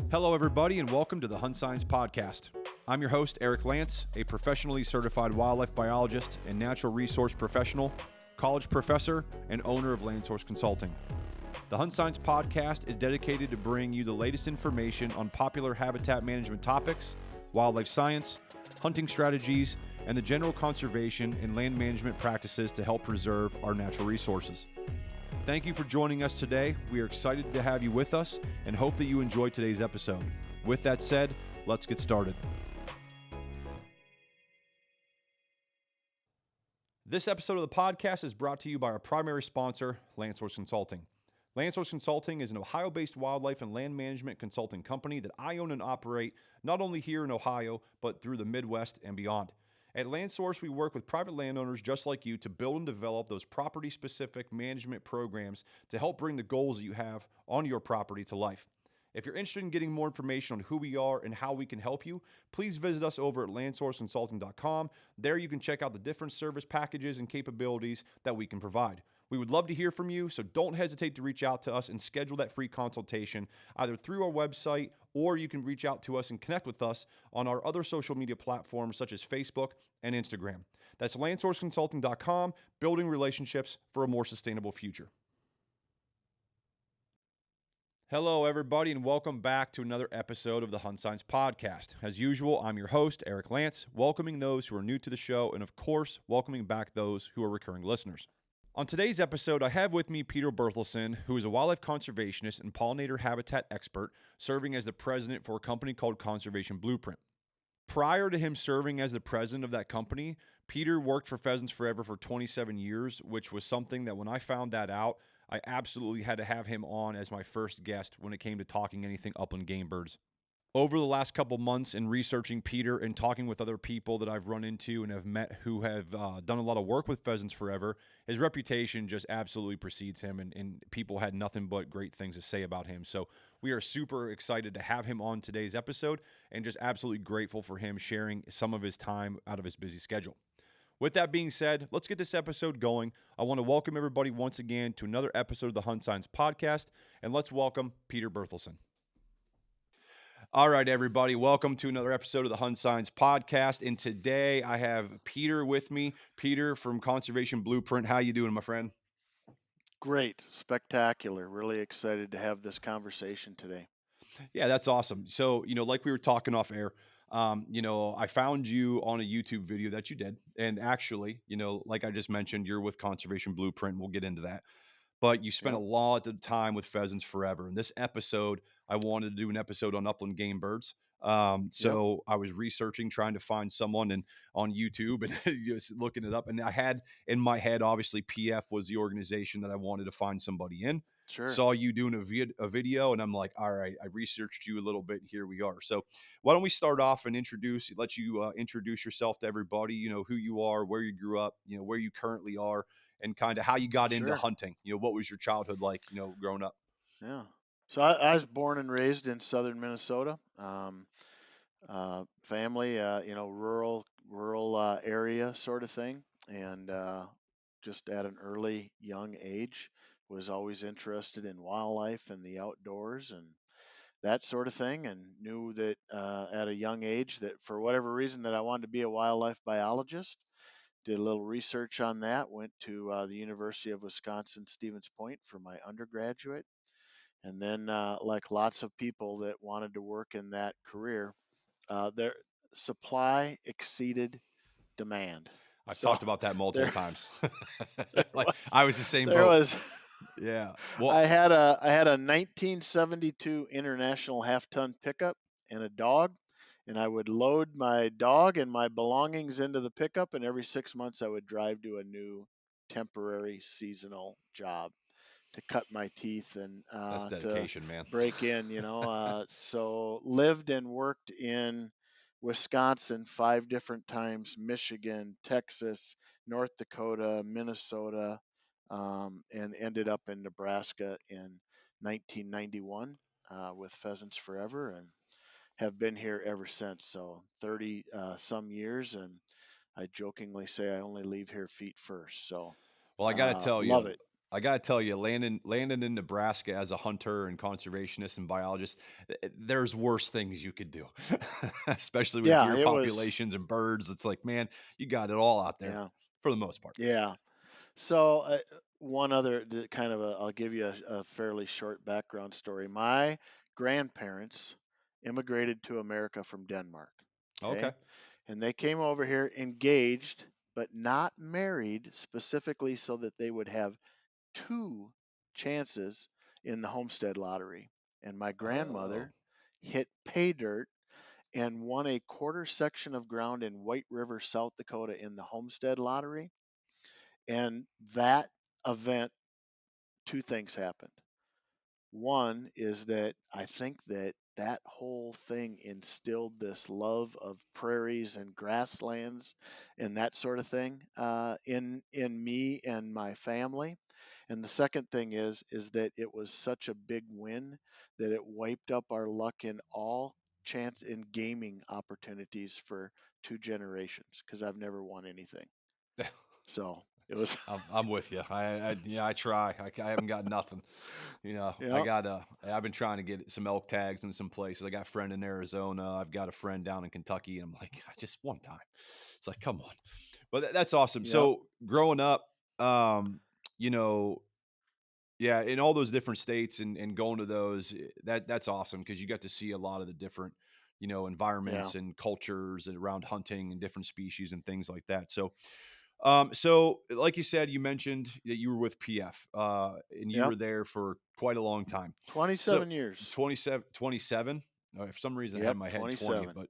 Hello, everybody, and welcome to the HuntScience podcast. I'm your host, Eric Lance, a professionally certified wildlife biologist and natural resource professional, college professor, and owner of Land Source Consulting. The HuntScience podcast is dedicated to bring you the latest information on popular habitat management topics, wildlife science, hunting strategies, and the general conservation and land management practices to help preserve our natural resources. Thank you for joining us today. We are excited to have you with us and hope that you enjoy today's episode. With that said, let's get started. This episode of the podcast is brought to you by our primary sponsor, Land Source Consulting. Land Source Consulting is an Ohio-based wildlife and land management consulting company that I own and operate not only here in Ohio, but through the Midwest and beyond. At Land Source, we work with private landowners just like you to build and develop those property-specific management programs to help bring the goals that you have on your property to life. If you're interested in getting more information on who we are and how we can help you, please visit us over at landsourceconsulting.com. There you can check out the different service packages and capabilities that we can provide. We would love to hear from you, so don't hesitate to reach out to us and schedule that free consultation either through our website, or you can reach out to us and connect with us on our other social media platforms such as Facebook and Instagram. That's landsourceconsulting.com, building relationships for a more sustainable future. Hello, everybody, and welcome back to another episode of the HuntScience podcast. As usual, I'm your host, Eric Lance, welcoming those who are new to the show and, of course, welcoming back those who are recurring listeners. On today's episode, I have with me Peter Berthelsen, who is a wildlife conservationist and pollinator habitat expert, serving as the president for a company called Conservation Blueprint. Prior to him serving as the president of that company, Peter worked for Pheasants Forever for 27 years, which was something that when I found that out, I absolutely had to have him on as my first guest when it came to talking anything Upland Gamebirds. Over the last couple months in researching Peter and talking with other people that I've run into and have met who have done a lot of work with Pheasants Forever, his reputation just absolutely precedes him, and people had nothing but great things to say about him. So we are super excited to have him on today's episode and just absolutely grateful for him sharing some of his time out of his busy schedule. With that being said, let's get this episode going. I want to welcome everybody once again to another episode of the HuntScience podcast, and let's welcome Peter Berthelsen. All right, everybody, welcome to another episode of the HuntScience podcast, and today I have Peter with me. Peter from Conservation Blueprint. How you doing, my friend? Great, spectacular. Really excited to have this conversation today. Yeah, that's awesome. So, like we were talking off air, I found you on a YouTube video that you did. And actually, like I just mentioned, you're with Conservation Blueprint. We'll get into that. But you spent a Yep, lot of time with Pheasants Forever. In this episode, I wanted to do an episode on Upland Gamebirds. yep, So I was researching, trying to find someone on YouTube and just looking it up. And I had in my head, obviously, PF was the organization that I wanted to find somebody in. sure. Saw you doing a video, and I'm like, all right, I researched you a little bit. Here we are. So why don't we start off and let you introduce yourself to everybody, who you are, where you grew up, where you currently are, and kind of how you got into Sure. hunting. What was your childhood like, growing up? Yeah. So I was born and raised in southern Minnesota. Family, rural area sort of thing, and just at an early young age was always interested in wildlife and the outdoors and that sort of thing, and knew that at a young age that for whatever reason that I wanted to be a wildlife biologist. Did a little research on that. Went to the University of Wisconsin Stevens Point for my undergraduate, and then, like lots of people that wanted to work in that career, their supply exceeded demand. I've So talked about that multiple there, times. there Like was, I was the same there boat. was. Yeah. Well, I had a 1972 International half-ton pickup and a dog, and I would load my dog and my belongings into the pickup, and every 6 months I would drive to a new temporary seasonal job to cut my teeth and that's to dedication, man. break in. So lived and worked in Wisconsin 5 different times, Michigan, Texas, North Dakota, Minnesota, and ended up in Nebraska in 1991 with Pheasants Forever, and have been here ever since. So 30 some years, and I jokingly say I only leave here feet first. So Well, I got to tell love you, it. I gotta tell you, landing in Nebraska as a hunter and conservationist and biologist, there's worse things you could do, especially with Yeah, deer it was. populations and birds. It's like, man, you got it all out there Yeah, for the most part. yeah. So one other kind of I'll give you a fairly short background story. My grandparents immigrated to America from Denmark. Okay. Okay, and they came over here engaged, but not married specifically so that they would have two chances in the homestead lottery. And my Oh, grandmother hit pay dirt and won a quarter section of ground in White River, South Dakota in the homestead lottery. And that event, two things happened. One is that I think that that whole thing instilled this love of prairies and grasslands and that sort of thing in me and my family. And the second thing is that it was such a big win that it wiped up our luck in all chance in gaming opportunities for two generations because I've never won anything. So it was, I'm with you. Yeah, I try. I haven't got nothing. yeah, I've been trying to get some elk tags in some places. I got a friend in Arizona. I've got a friend down in Kentucky. And I'm like, I just one time. It's like, come on. But that's awesome. yep, So growing up, um, you know, yeah, in all those different states and going to those, that's awesome because you got to see a lot of the different, yeah, environments and cultures around hunting and different species and things like that. So like you said, you mentioned that you were with PF, and you yep. were there for quite a long time. So 27 years. 27. For some reason, I had Yep, in my head 20, 27. but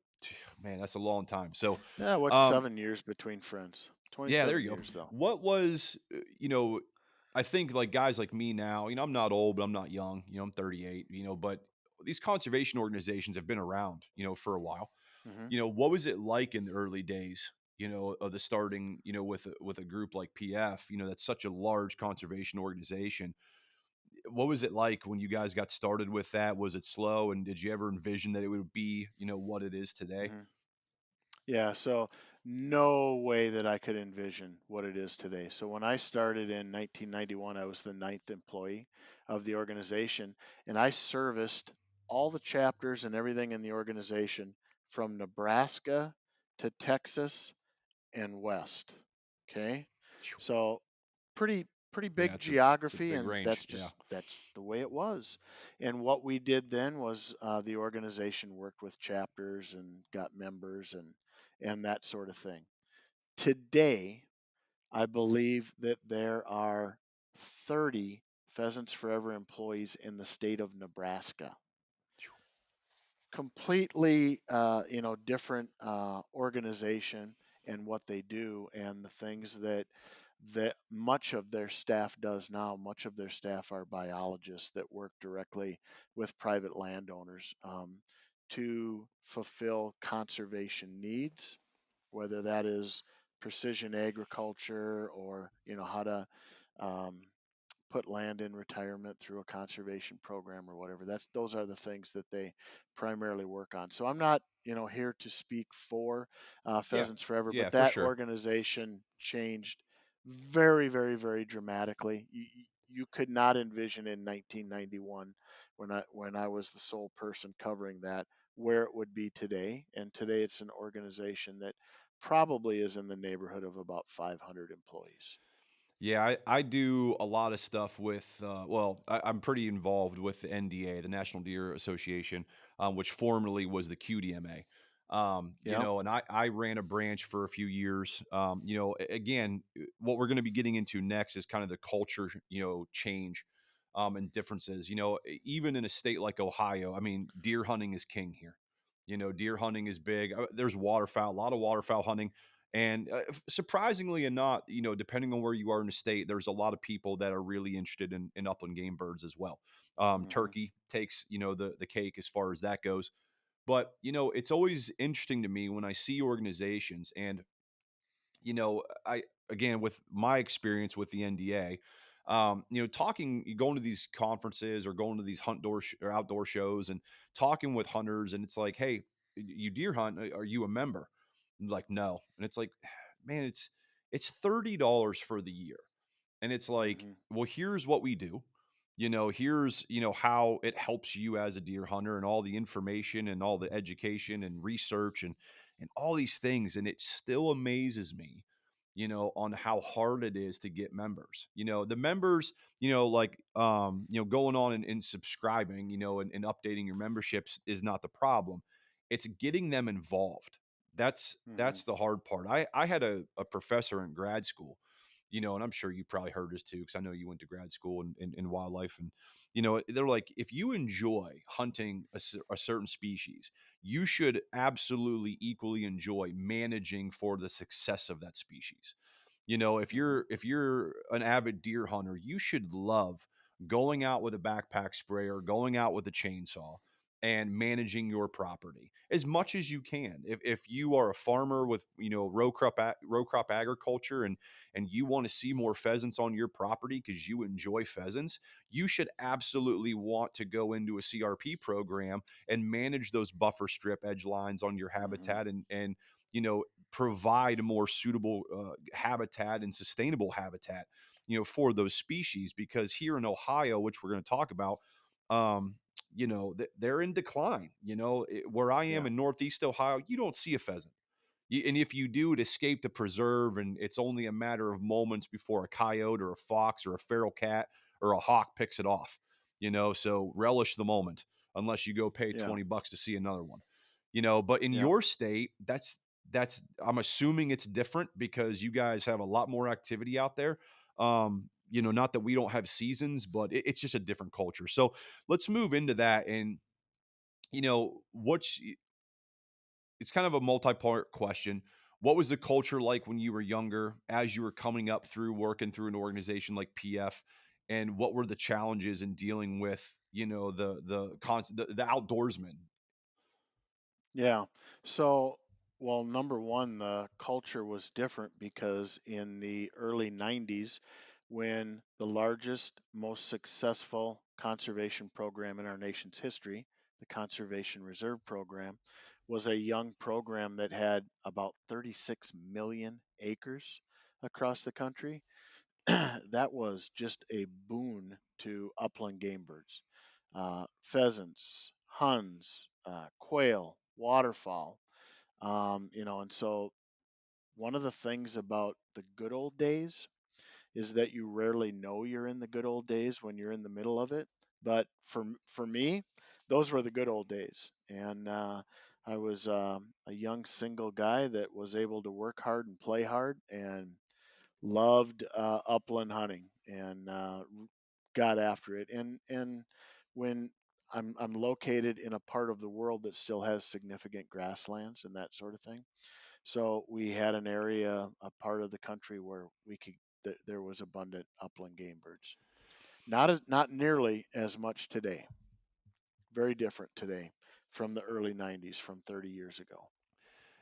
man, that's a long time. So, Yeah, what's um, 7 years between friends? yeah, there 27 you go. years though. What was, I think like guys like me now, I'm not old, but I'm not young, I'm 38, but these conservation organizations have been around, for a while. Hmm. What was it like in the early days, of the starting, with a group like PF, that's such a large conservation organization. What was it like when you guys got started with that? Was it slow? And did you ever envision that it would be, what it is today? Hmm. Yeah, so no way that I could envision what it is today. So when I started in 1991, I was the ninth employee of the organization, and I serviced all the chapters and everything in the organization from Nebraska to Texas and west. Okay. Phew. So pretty Yeah, big it's a geography, big and range. Yeah. that's the way it was. And what we did then was the organization worked with chapters and got members and that sort of thing. Today, I believe that there are 30 Pheasants Forever employees in the state of Nebraska. Phew. Completely different organization and what they do and the things that much of their staff does now. Much of their staff are biologists that work directly with private landowners to fulfill conservation needs, whether that is precision agriculture or how to um, put land in retirement through a conservation program or whatever. Those are the things that they primarily work on. So I'm not here to speak for Yeah. Pheasants Forever, Yeah, but for that sure. organization changed very, very, very dramatically. You could not envision in 1991 when I was the sole person covering that where it would be today. And today it's an organization that probably is in the neighborhood of about 500 employees. Yeah, I do a lot of stuff with, I'm pretty involved with the NDA, the National Deer Association, which formerly was the QDMA. Yeah. And I ran a branch for a few years. Again, what we're going to be getting into next is kind of the culture, change, and differences. Even in a state like Ohio, I mean, deer hunting is king here. Deer hunting is big. There's waterfowl, a lot of waterfowl hunting. And surprisingly or not, depending on where you are in the state, there's a lot of people that are really interested in upland game birds as well. Hmm. Turkey takes, the cake as far as that goes. But, it's always interesting to me when I see organizations and, I, again, with my experience with the NDA, going to these conferences or going to these or outdoor shows and talking with hunters, and it's like, hey, you deer hunt? Are you a member? And like, no. And it's like, man, it's $30 for the year. And it's like, Hmm. well, here's what we do. Here's, how it helps you as a deer hunter and all the information and all the education and research and all these things. And it still amazes me, on how hard it is to get members. The members, going on and subscribing, and updating your memberships is not the problem. It's getting them involved. Hmm. That's the hard part. I had a professor in grad school, and I'm sure you probably heard this too, because I know you went to grad school in wildlife. And, they're like, if you enjoy hunting a certain species, you should absolutely equally enjoy managing for the success of that species. If Hmm. you're an avid deer hunter, you should love going out with a backpack sprayer, going out with a chainsaw, and managing your property as much as you can. If you are a farmer with row crop agriculture, and you want to see more pheasants on your property because you enjoy pheasants, you should absolutely want to go into a CRP program and manage those buffer strip edge lines on your Hmm. habitat, and provide more suitable habitat and sustainable habitat, for those species. Because here in Ohio, which we're going to talk about, um, they're in decline. Where I am Yeah. in Northeast Ohio, you don't see a pheasant. And if you do, it escaped a preserve, and it's only a matter of moments before a coyote or a fox or a feral cat or a hawk picks it off. So relish the moment, unless you go pay Yeah. $20 to see another one. But in Yeah. your state, that's I'm assuming it's different because you guys have a lot more activity out there. Not that we don't have seasons, but it's just a different culture. So let's move into that. And what's it's kind of a multi-part question. What was the culture like when you were younger, as you were coming up through working through an organization like PF, and what were the challenges in dealing with, the outdoorsmen? Yeah. So, well, number one, the culture was different because in the early 90s, when the largest, most successful conservation program in our nation's history, the Conservation Reserve Program, was a young program that had about 36 million acres across the country. That was just a boon to upland game birds, pheasants, huns, quail, waterfowl. And so one of the things about the good old days is that you rarely know you're in the good old days when you're in the middle of it. But for me, those were the good old days, and I was a young single guy that was able to work hard and play hard, and loved upland hunting, and got after it. And when I'm located in a part of the world that still has significant grasslands and that sort of thing, so we had an area, a part of the country where we could there was abundant upland game birds. Not nearly as much today. Very different today from the early 90s, from 30 years ago.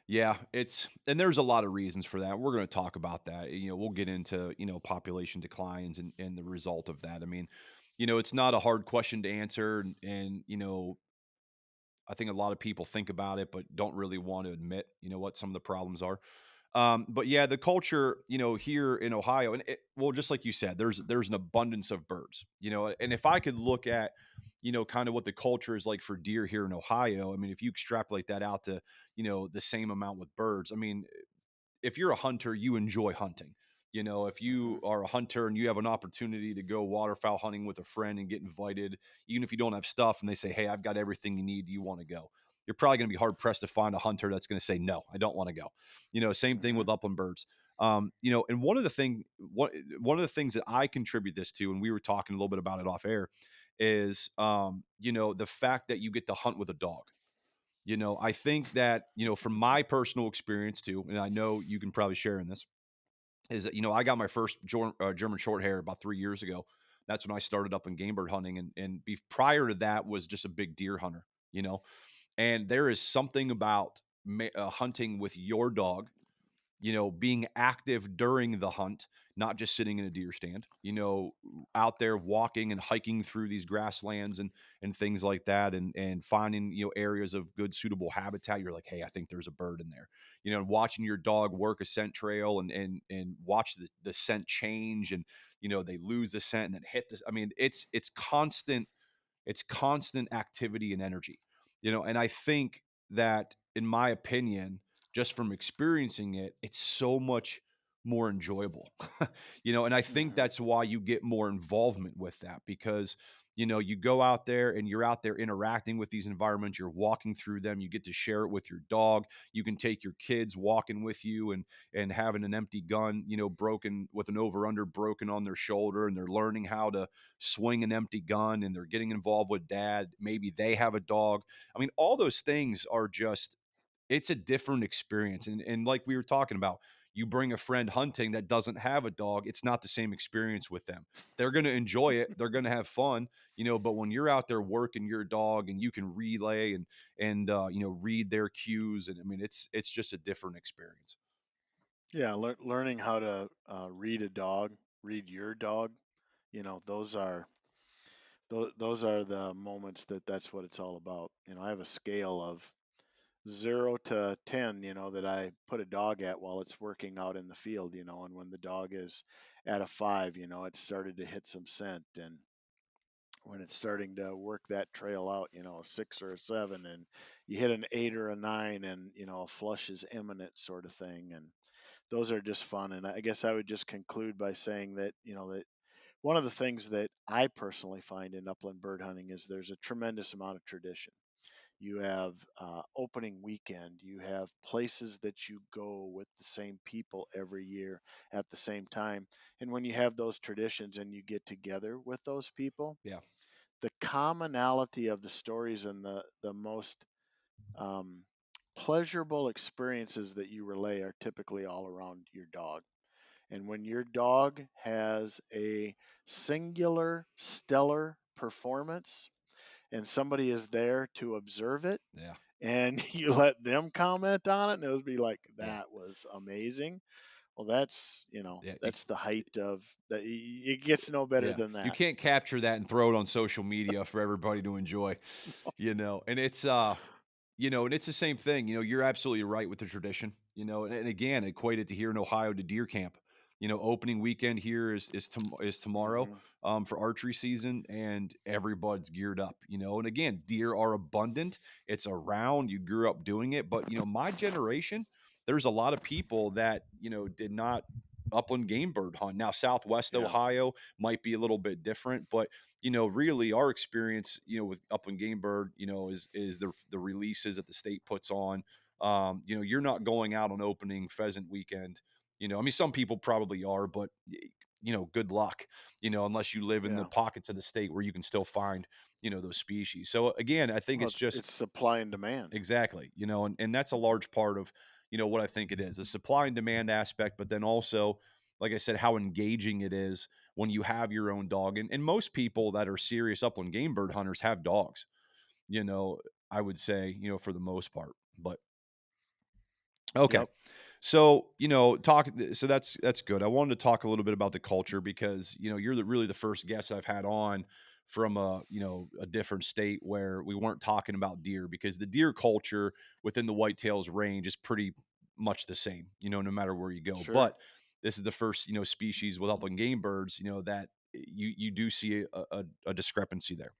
Yeah, and there's a lot of reasons for that. We're going to talk about that. We'll get into, population declines and the result of that. I mean, it's not a hard question to answer. And I think a lot of people think about it, but don't really want to admit, what some of the problems are. But yeah, the culture, here in Ohio, and well, just like you said, there's an abundance of birds, and if I could look at, kind of what the culture is like for deer here in Ohio, I mean, if you extrapolate that out to, the same amount with birds, I mean, if you're a hunter, you enjoy hunting. If Hmm. you are a hunter and you have an opportunity to go waterfowl hunting with a friend and get invited, even if you don't have stuff and they say, "Hey, I've got everything you need. Do you want to go?" You're probably going to be hard pressed to find a hunter that's going to say, "No, I don't want to go." Same thing Hmm. with upland birds. And one of the things that I contribute this to, and we were talking a little bit about it off air, is the fact that you get to hunt with a dog. I think that, from my personal experience too, and I know you can probably share in this, is that, I got my first German short hair about 3 years ago. That's when I started up in game bird hunting. And prior to that was just a big deer hunter, and there is something about hunting with your dog being active during the hunt, not just sitting in a deer stand, out there walking and hiking through these grasslands and things like that, and finding, areas of good suitable habitat. You're like, hey, I think there's a bird in there, and watching your dog work a scent trail and watch the scent change, and they lose the scent and then hit this. I mean, it's constant activity and energy, and I think that, in my opinion, just from experiencing it, it's so much more enjoyable. And I think Hmm. that's why you get more involvement with that, because you go out there and you're out there interacting with these environments, you're walking through them, you get to share it with your dog, you can take your kids walking with you, and having an empty gun, broken with an over under broken on their shoulder, and they're learning how to swing an empty gun, and they're getting involved with dad. Maybe they have a dog. I mean, all those things are just, it's a different experience. And like we were talking about, you bring a friend hunting that doesn't have a dog, it's not the same experience with them. They're going to enjoy it, they're going to have fun, but when you're out there working your dog and you can relay and read their cues, and I mean, it's just a different experience. Yeah, learning how to read a dog, read your dog. Those are those are the moments that's what it's all about. I have a scale of 0 to 10, that I put a dog at while it's working out in the field, and when the dog is at a 5, it started to hit some scent, and when it's starting to work that trail out, a 6 or a 7, and you hit an 8 or a 9, and a flush is imminent, sort of thing. And those are just fun. And I guess I would just conclude by saying that, that one of the things that I personally find in upland bird hunting is there's a tremendous amount of tradition. You have opening weekend, you have places that you go with the same people every year at the same time. And when you have those traditions and you get together with those people, Yeah. the commonality of the stories and the most um, pleasurable experiences that you relay are typically all around your dog. And when your dog has a singular, stellar performance and somebody is there to observe it, Yeah. and you let them comment on it, and it'll be like, Yeah. that was amazing. Well, that's, Yeah. that's the height of that. It gets no better Yeah, than you that. can't capture that and throw it on social media for everybody to enjoy, and and it's the same thing. You're absolutely right with the tradition, and again, equate it to here in Ohio to deer camp. Opening weekend here is tomorrow, Hmm. for archery season, and everybody's geared up, and again, deer are abundant. It's around, you grew up doing it, but my generation, there's a lot of people that did not upland game bird hunt. Now, Southwest Yeah, Ohio might be a little bit different, but really our experience, with upland game bird, is the releases that the state puts on. You're not going out on opening pheasant weekend. I mean, some people probably are, but good luck. Unless you live in the yeah. pockets of the state where you can still find those species. So again, I think Well, it's just it's supply and demand. exactly, and that's a large part of, what I think it is, the supply and demand aspect, but then also, like I said, how engaging it is when you have your own dog. And most people that are serious upland game bird hunters have dogs, you know, I would say, for the most part. But okay. Yep. So, so that's good. I wanted to talk a little bit about the culture because, you're really the first guest I've had on from a different state where we weren't talking about deer, because the deer culture within the whitetails range is pretty much the same, no matter where you go. Sure. But this is the first, species with upland game birds, that you do see a discrepancy there.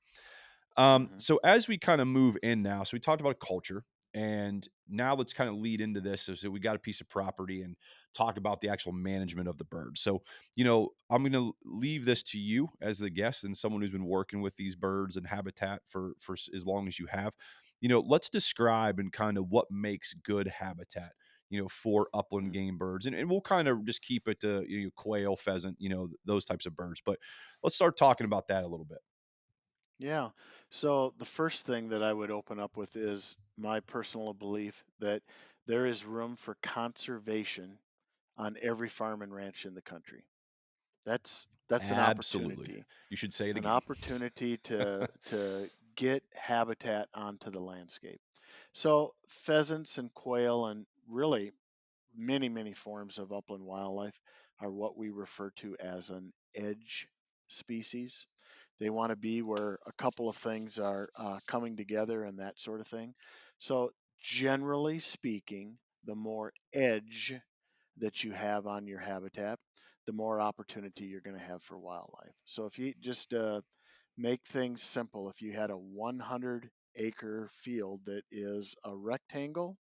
Hmm. So as we kind of move in now, so we talked about culture, and now let's kind of lead into this. So we got a piece of property and talk about the actual management of the bird. So, I'm going to leave this to you as the guest and someone who's been working with these birds and habitat for as long as you have. Let's describe and kind of what makes good habitat, for upland Hmm. game birds, and we'll kind of just keep it to quail, pheasant, those types of birds. But let's start talking about that a little bit. Yeah. So the first thing that I would open up with is my personal belief that there is room for conservation on every farm and ranch in the country. That's Absolutely. You should say it an again. opportunity to get habitat onto the landscape. So pheasants and quail and really many forms of upland wildlife are what we refer to as an edge species. They want to be where a couple of things are coming together and that sort of thing. So, generally speaking, the more edge that you have on your habitat, the more opportunity you're going to have for wildlife. So, if you just make things simple, if you had a 100-acre field that is a rectangle,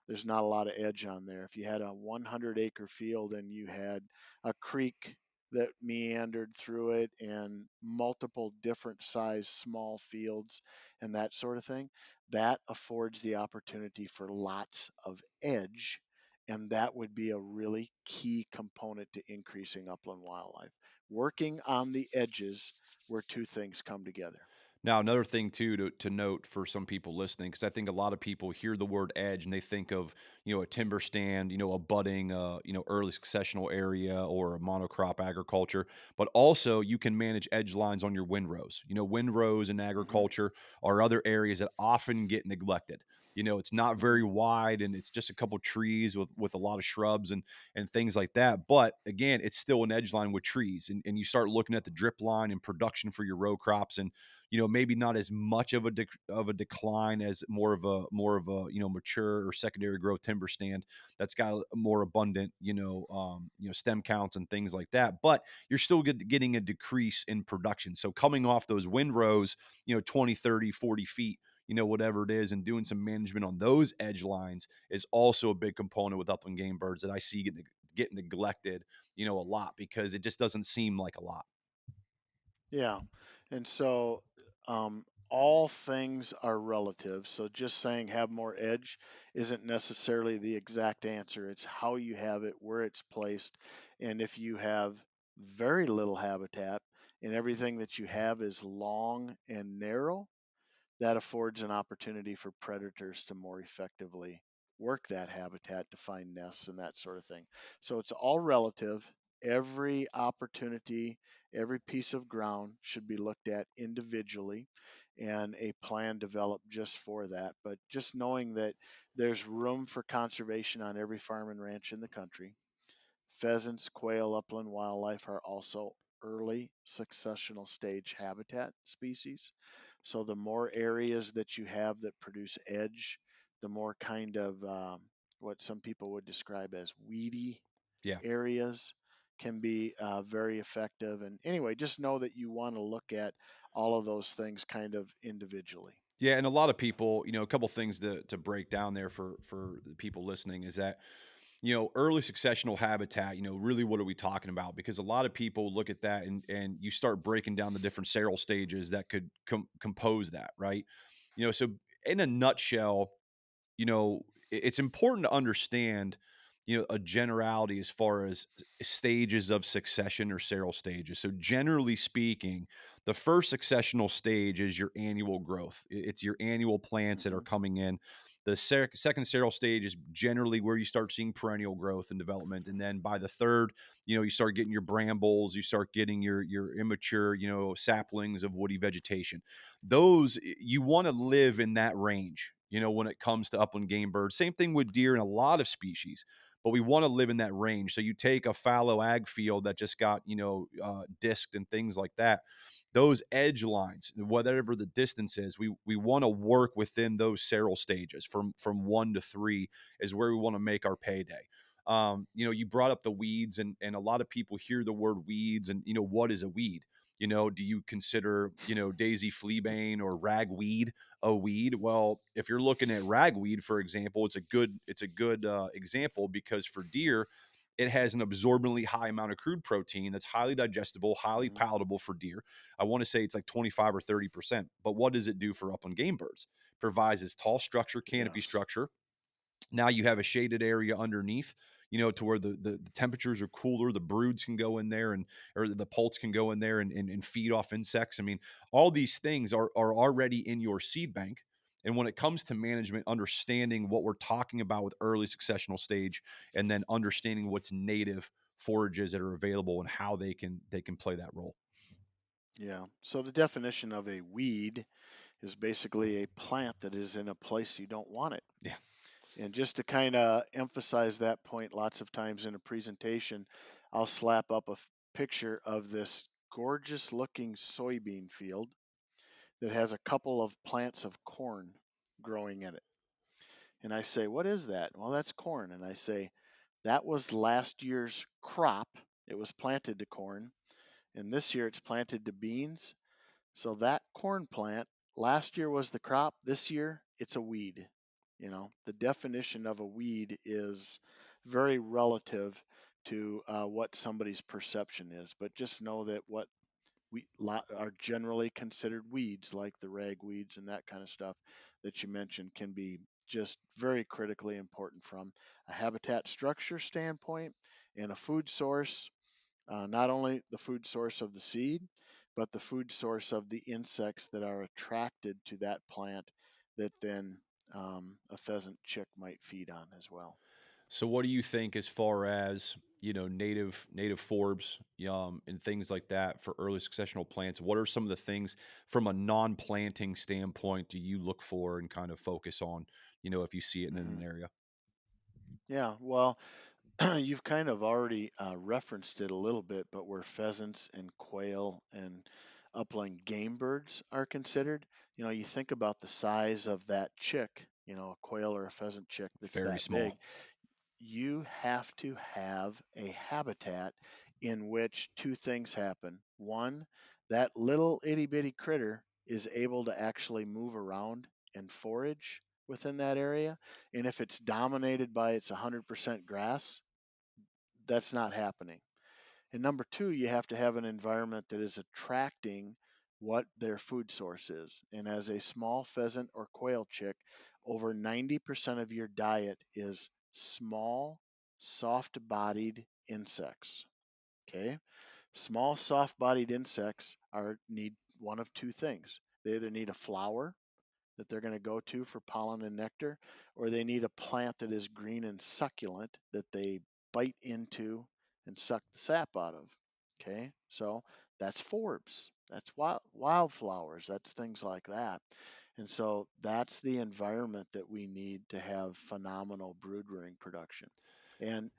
there's not a lot of edge on there. If you had a 100-acre field and you had a creek that meandered through it and multiple different size small fields and that sort of thing, that affords the opportunity for lots of edge. And that would be a really key component to increasing upland wildlife. Working on the edges where two things come together. Now, another thing too to note for some people listening, because I think a lot of people hear the word edge and they think of a timber stand, a budding, early successional area or a monocrop agriculture. But also, you can manage edge lines on your windrows. Windrows in Hmm. agriculture are other areas that often get neglected. It's not Hmm. very wide and it's just a couple trees with a lot of shrubs and things like that. But again, it's still an edge line with trees, and you start looking at the drip line and production for your row crops and maybe not as much of a decline as more of a mature or secondary growth timber stand that's got a more abundant stem counts and things like that. But you're still getting a decrease in production. So coming off those windrows, 20, 30, 40 feet, whatever it is, and doing some management on those edge lines is also a big component with upland game birds that I see getting neglected, a lot because it just doesn't seem like a lot. Yeah. And so all things are relative. So just saying have more edge isn't necessarily the exact answer. It's how you have it, where it's placed. And if you have very little habitat and everything that you have is long and narrow, that affords an opportunity for predators to more effectively work that habitat to find nests and that sort of thing. So it's all relative. Every opportunity, every piece of ground should be looked at individually and a plan developed just for that. But just knowing that there's room for conservation on every farm and ranch in the country. Pheasants, quail, upland wildlife are also early successional stage habitat species. So the more areas that you have that produce edge, the more kind of what some people would describe as weedy Yeah. areas can be very effective. And anyway, just know that you want to look at all of those things kind of individually. Yeah, and a lot of people, a couple things to break down there for the people listening is that, early successional habitat, really what are we talking about? Because a lot of people look at that and you start breaking down the different seral stages that could compose that, right? So in a nutshell, it's important to understand, a generality as far as stages of succession or seral stages. So, generally speaking, the first successional stage is your annual growth. It's your annual plants that are Hmm. coming in. The second seral stage is generally where you start seeing perennial growth and development, and then by the third, you start getting your brambles, you start getting your immature, saplings of woody vegetation. Those you want to live in that range, when it comes to upland game birds. Same thing with deer and a lot of species, but we want to live in that range. So you take a fallow ag field that just got disked and things like that. Those edge lines, whatever the distance is, we want to work within those seral stages from 1 to 3 is where we want to make our payday. You brought up the weeds, and a lot of people hear the word weeds, and what is a weed? Do you consider daisy fleabane or ragweed a weed? Well, if you're looking at ragweed, for example, it's a good example because for deer, it has an absorbently high amount of crude protein that's highly digestible, highly Hmm. palatable for deer. I want to say it's like 25 or 30%. But what does it do for upland game birds? Provides this tall structure, canopy Yes. structure. Now you have a shaded area underneath, to where the temperatures are cooler, the broods can go in there, and or the poults can go in there and feed off insects. I mean, all these things are already in your seed bank. And when it comes to management, understanding what we're talking about with early successional stage, and then understanding what's native forages that are available and how they can play that role. Yeah. So the definition of a weed is basically a plant that is in a place you don't want it. Yeah. And just to kind of emphasize that point, lots of times in a presentation, I'll slap up a picture of this gorgeous looking soybean field that has a couple of plants of corn growing in it. And I say, "What is that?" "Well, that's corn." And I say, "That was last year's crop. It was planted to corn. And this year it's planted to beans. So that corn plant last year was the crop. This year it's a weed." The definition of a weed is very relative to what somebody's perception is. But just know that what we are generally considered weeds, like the ragweeds and that kind of stuff that you mentioned, can be just very critically important from a habitat structure standpoint and a food source, not only the food source of the seed, but the food source of the insects that are attracted to that plant that then a pheasant chick might feed on as well. So what do you think as far as, native forbs, and things like that for early successional plants? What are some of the things from a non-planting standpoint do you look for and kind of focus on, if you see it in Hmm. an area? Yeah, well, you've kind of already referenced it a little bit, but where pheasants and quail and upland game birds are considered, you think about the size of that chick, a quail or a pheasant chick that's Very that small. big. You have to have a habitat in which two things happen. One, that little itty bitty critter is able to actually move around and forage within that area. And if it's dominated by its 100% grass, that's not happening. And number two, you have to have an environment that is attracting what their food source is. And as a small pheasant or quail chick, over 90% of your diet is small, soft bodied insects. Okay? Small, soft bodied insects need one of two things. They either need a flower that they're going to go to for pollen and nectar, or they need a plant that is green and succulent that they bite into and suck the sap out of. Okay, so that's forbs, that's wildflowers, that's things like that. And so that's the environment that we need to have phenomenal brood rearing production. And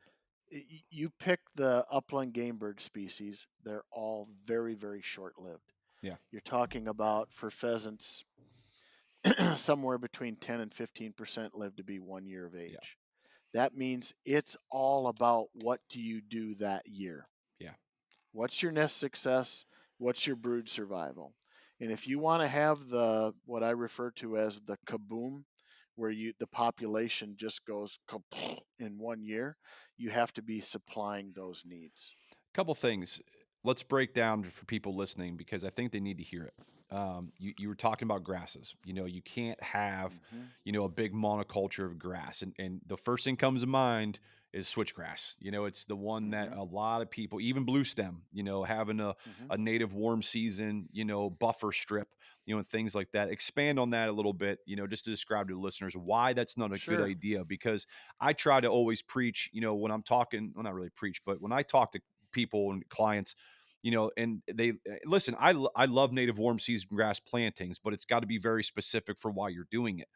you pick the upland game bird species, they're all very, very short lived. Yeah. You're talking about for pheasants, somewhere between 10 and 15% live to be 1 year of Yeah. age. That means it's all about what do you do that year? Yeah. What's your nest success? What's your brood survival? And if you want to have the what I refer to as the kaboom, where the population just goes in 1 year, you have to be supplying those needs. Couple things. Let's break down for people listening because I think they need to hear it. You were talking about grasses. You can't have, Hmm. a big monoculture of grass, and the first thing comes to mind is switchgrass. It's the one that Hmm. a lot of people, even blue stem, having Hmm. a native warm season, buffer strip, and things like that. Expand on that a little bit, just to describe to the listeners why that's not a good Sure. idea. Because I try to always preach, when I'm talking, well, not really preach, but when I talk to people and clients, and they listen. I love native warm season grass plantings, but it's got to be very specific for why you're doing it.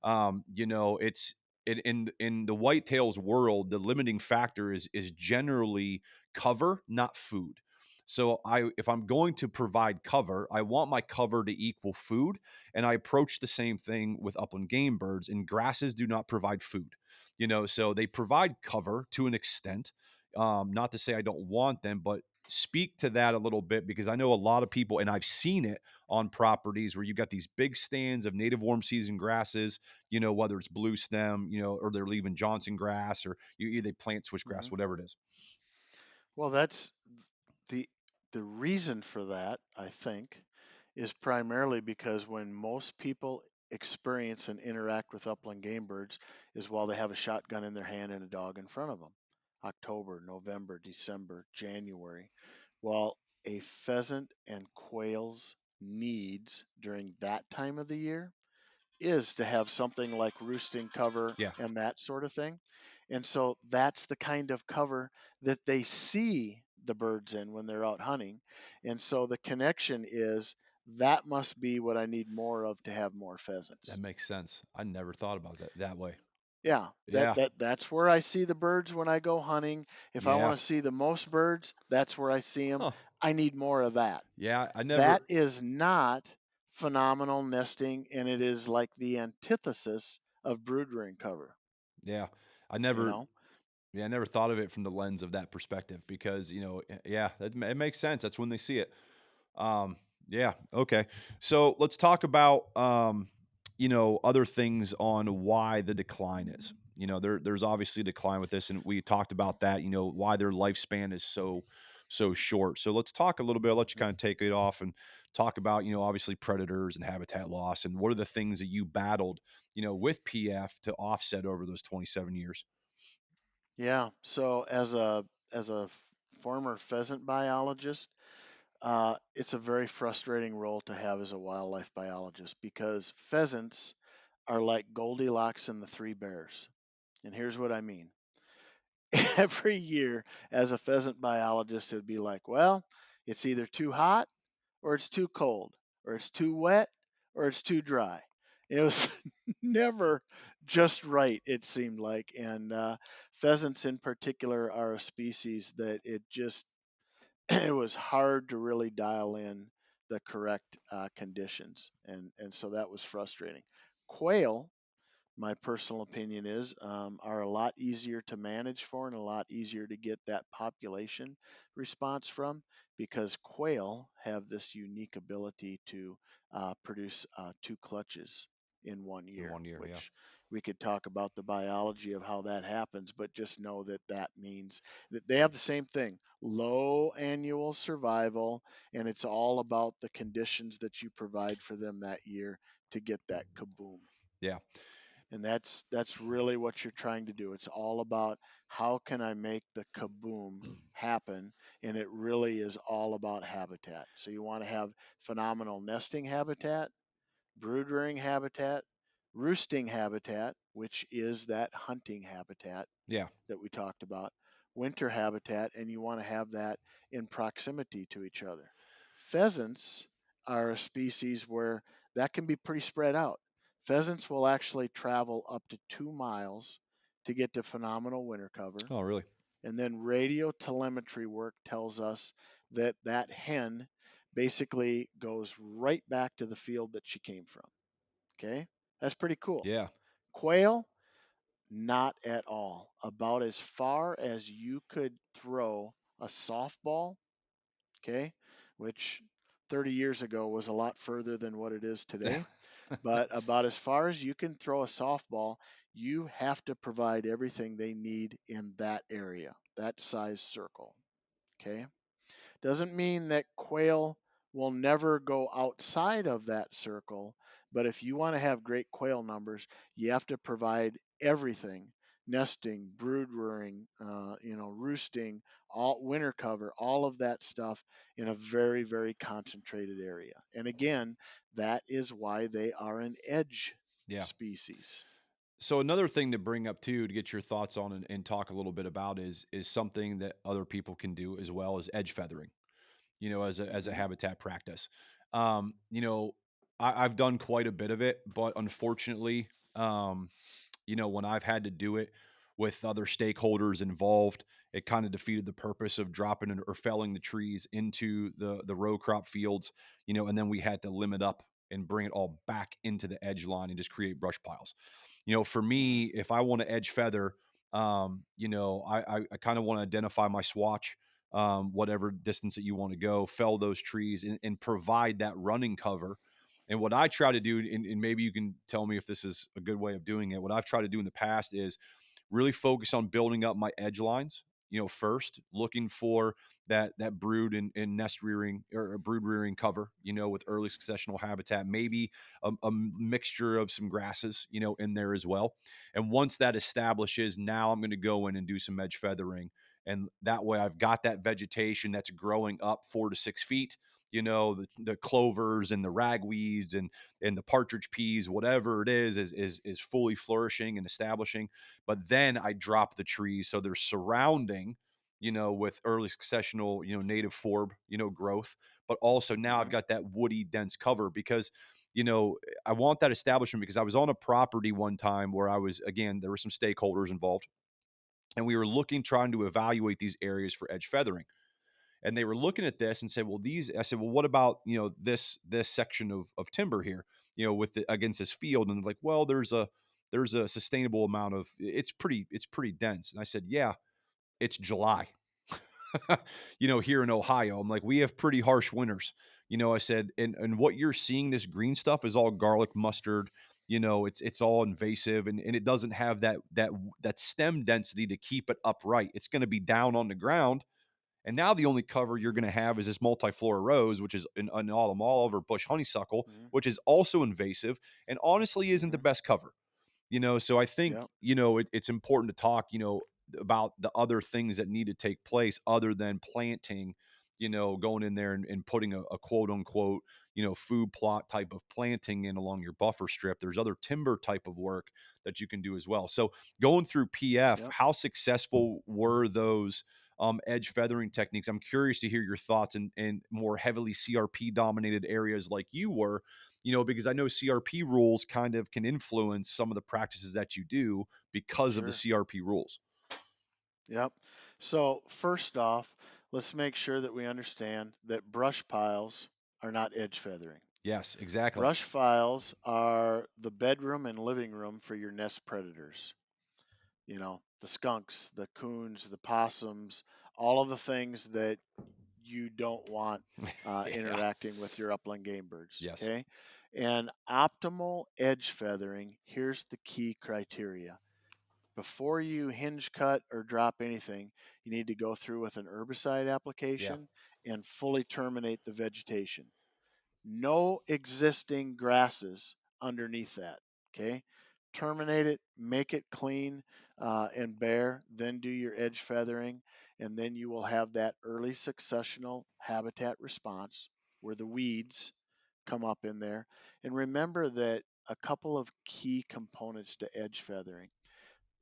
It's in the whitetails world, the limiting factor is generally cover, not food. So if I'm going to provide cover, I want my cover to equal food, and I approach the same thing with upland game birds. And grasses do not provide food, so they provide cover to an extent. Not to say I don't want them, but speak to that a little bit because I know a lot of people, and I've seen it on properties where you got these big stands of native warm season grasses, whether it's blue stem, or they're leaving Johnson grass or they plant switchgrass, Hmm. whatever it is. Well, that's the the reason for that, I think, is primarily because when most people experience and interact with upland game birds is while they have a shotgun in their hand and a dog in front of them. October, November, December, January. Well, a pheasant and quail's needs during that time of the year is to have something like roosting cover Yeah, and that sort of thing. And so that's the kind of cover that they see the birds in when they're out hunting. And so the connection is that must be what I need more of to have more that pheasants. makes sense. I never thought about that way. Yeah, Yeah. that's where I see the birds when I go hunting. If I Yeah. want to see the most birds, that's where I see them. Huh. I need more of that. Yeah. I That never. is not phenomenal nesting, and it is like the antithesis of brood rearing cover, Yeah. I you never. know? Yeah. I never thought of it from the lens of that perspective because yeah, it makes sense. That's when they see it. Um, yeah, okay. So let's talk about other things on why the decline is. There's obviously a decline with this, and we talked about that. Why their lifespan is so short. So let's talk a little bit. I'll let you Mhm. kind of take it off and talk about obviously predators and habitat loss, and what are the things that you battled with PF to offset over those 27 years. Yeah. So as a former pheasant biologist, it's a very frustrating role to have as a wildlife biologist because pheasants are like Goldilocks and the Three Bears. And here's what I mean. Every year, as a pheasant biologist, it would be like, well, it's either too hot or it's too cold, or it's too wet or it's too dry. It was never just right, it seemed like. And pheasants, in particular, are a species that it just it was hard to really dial in the correct conditions, and so that was frustrating. Quail, my personal opinion is, are a lot easier to manage for and a lot easier to get that population response from because quail have this unique ability to produce two clutches in one In year, 1 year? Yeah. which we could talk about the biology of how that happens, but just know that that means that they have the same thing, low annual survival, and it's all about the conditions that you provide for them that year to get that kaboom. Yeah. And that's really what you're trying to do. It's all about how can I make the kaboom happen, and it really is all about habitat. So you want to have phenomenal nesting habitat, brood rearing habitat, roosting habitat, which is that hunting habitat Yeah. that we talked about, winter habitat, and you want to have that in proximity to each other. Pheasants are a species where that can be pretty spread out. Pheasants will actually travel up to 2 miles to get to phenomenal winter cover. Oh, really? And then radio telemetry work tells us that that hen basically goes right back to the field that she came from. Okay, that's pretty cool. Yeah. Quail, not at all. About as far as you could throw a softball, okay, which 30 years ago was a lot further than what it is today. But about as far as you can throw a softball, you have to provide everything they need in that area, that size circle, okay? Doesn't mean that quail will never go outside of that circle, but if you want to have great quail numbers, you have to provide everything: nesting, brood rearing, roosting, all winter cover, all of that stuff in a very, very concentrated area. And again, that is why they are an edge Yeah. species. So another thing to bring up too, to get your thoughts on and talk a little bit about is something that other people can do as well as edge feathering. As a Hmm. habitat practice. Um, you know, I've done quite a bit of it, but unfortunately, when I've had to do it with other stakeholders involved, it kind of defeated the purpose of dropping or felling the trees into the row crop fields, and then we had to limit up and bring it all back into the edge line and just create brush piles. For Hmm. me, if I want to edge feather, I kind of want to identify my swatch, whatever distance that you want to go, fell those trees and provide that running cover. And what I try to do, and maybe you can tell me if this is a good way of doing it, what I've tried to do in the past is really focus on building up my edge lines. First looking for that brood and nest rearing or a brood rearing cover. With early successional habitat, maybe a mixture of some grasses, in there as well. And once that establishes, now I'm going to go in and do some edge feathering, and that way I've got that vegetation that's growing up 4 to 6 feet. The clovers and the ragweeds and the partridge peas, whatever it is fully flourishing and establishing. But then I drop the trees so they're surrounding, with early successional, native forb, growth, but also now I've Hmm. got that woody dense cover because, you know, I want that establishment because I was on a property one time where again, there were some stakeholders involved and we were trying to evaluate these areas for edge feathering. And they were looking at this and said, well, I said, well, what about, this section of timber here, against this field? And they're like, well, there's a sustainable amount of, it's pretty dense. And I said, yeah, it's July. Here in Ohio. I'm like, we have pretty harsh winters. I said, and what you're seeing, this green stuff is all garlic mustard. It's all invasive and it doesn't have that stem density to keep it upright. It's going to be down on the ground. And now the only cover you're going to have is this multiflora rose, which is an autumn olive or bush honeysuckle, Hmm. which is also invasive and honestly isn't the Hmm. best cover. So I think, Yep. it's important to talk, about the other things that need to take place other than planting, going in there and putting a quote unquote, food plot type of planting in along your buffer strip. There's other timber type of work that you can do as well. So going through PF, Yep. how successful were those edge feathering techniques? I'm curious to hear your thoughts in more heavily CRP dominated areas like you were, because I know CRP rules kind of can influence some of the practices that you do because of the Sure. CRP rules. Yep. So first off, let's make sure that we understand that brush piles are not edge feathering. Yes, exactly. Brush piles are the bedroom and living room for your nest predators. The skunks, the coons, the possums, all of the things that you don't want Yeah. interacting with your upland game birds. Yes. Okay. And optimal edge feathering, here's the key criteria. Before you hinge cut or drop anything, you need to go through with an herbicide Yeah. application and fully terminate the vegetation. No existing grasses underneath that. Okay. Terminate it, make it clean and bare, then do your edge feathering, and then you will have that early successional habitat response where the weeds come up in there. And remember that a couple of key components to edge feathering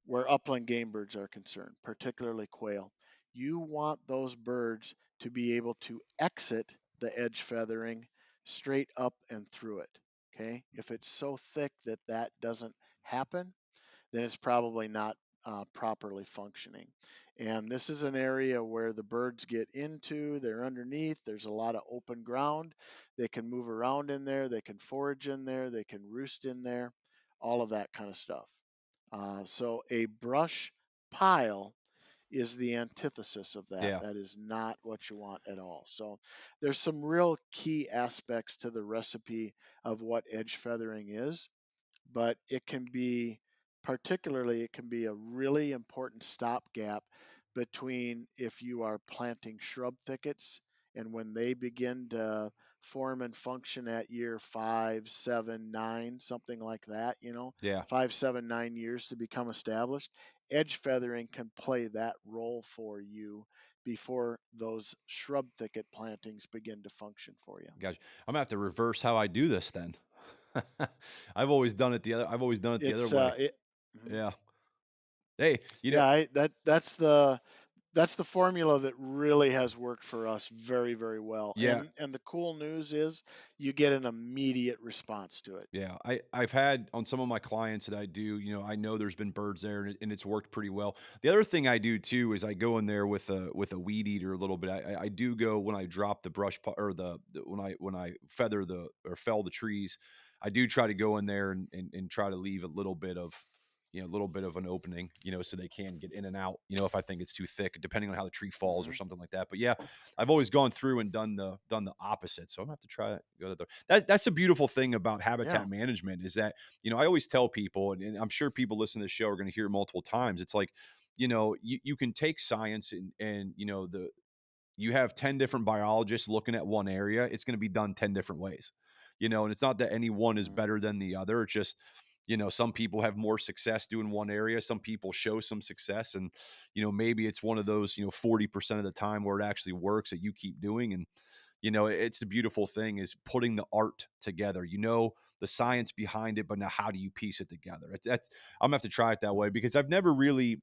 where upland game birds are concerned, particularly quail. You want those birds to be able to exit the edge feathering straight up and through it. Okay. If it's so thick that that doesn't happen, then it's probably not properly functioning. And this is an area where the birds get into, they're underneath, there's a lot of open ground. They can move around in there, they can forage in there, they can roost in there, all of that kind of stuff. So a brush pile is the antithesis of that. Yeah. That is not what you want at all. So there's some real key aspects to the recipe of what edge feathering is, but it can be a really important stopgap between if you are planting shrub thickets and when they begin to form and function at year 5, 7, 9, something like that, Yeah. 5, 7, 9 years to become established. Edge feathering can play that role for you before those shrub thicket plantings begin to function for you. Gotcha. I'm gonna have to reverse how I do this then. I've always done it the other It's way. it. Mhm. Yeah. Hey, Yeah, that's the formula that really has worked for us very, very well. yeah. And the cool news is you get an immediate response to it. Yeah, I've had on some of my clients that I do, I know there's been birds there and it's worked pretty well. The other thing I do too is I go in there with a weed eater a little bit. I do go when I drop the or the when I feather the or fell the trees, I do try to go in there and try to leave a little bit of a little bit of an opening, so they can get in and out, if I think it's too thick, depending on how the tree falls or Hmm. something like that. But yeah, I've always gone through and done the opposite. So I'm gonna have to try it. That's a beautiful thing about Yeah. habitat management is that, I always tell people, and I'm sure people listening to this show are going to hear multiple times. It's like, you can take science and you have 10 different biologists looking at one area, it's going to be done 10 different ways, and it's not that any one is Hmm. better than the other. It's just, some people have more success doing one area. Some people show some success and, maybe it's one of those, 40% of the time where it actually works that you keep doing. And, it's the beautiful thing is putting the art together, the science behind it, but now how do you piece it together? I'm gonna have to try it that way because I've never really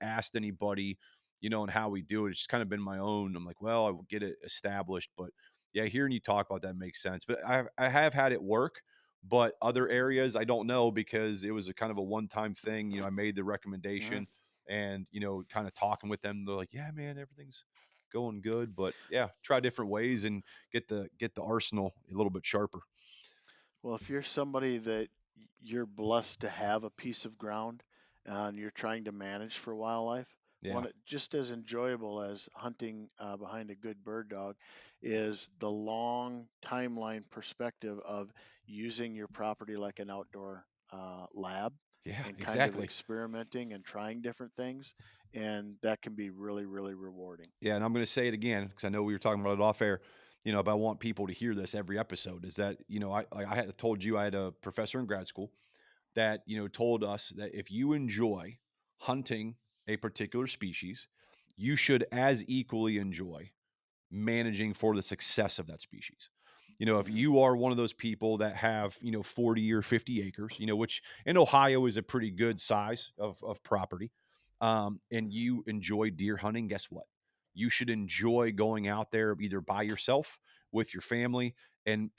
asked anybody, and how we do it. It's just kind of been my own. I'm like, well, I will get it established, but yeah, hearing you talk about that makes sense. But I have had it work, but other areas I don't know because it was a kind of a one time thing. I made the Mhm. recommendation and kind of talking with them. They're like, yeah, man, everything's going good, but yeah, try different ways and get the arsenal a little bit sharper. Well, if you're somebody that you're blessed to have a piece of ground and you're trying to manage for wildlife, Yeah, just as enjoyable as hunting behind a good bird dog is the long timeline perspective of using your property like an outdoor lab yeah, and kind of exactly. experimenting and trying different things. And that can be really, really rewarding. Yeah, and I'm going to say it again because I know we were talking about it off air. But I want people to hear this every episode. Is that I had told you I had a professor in grad school that told us that if you enjoy hunting a particular species, you should as equally enjoy managing for the success of that species. If Hmm. you are one of those people that have, 40 or 50 acres, which in Ohio is a pretty good size of property, and you enjoy deer hunting, guess what? You should enjoy going out there either by yourself, with your family, and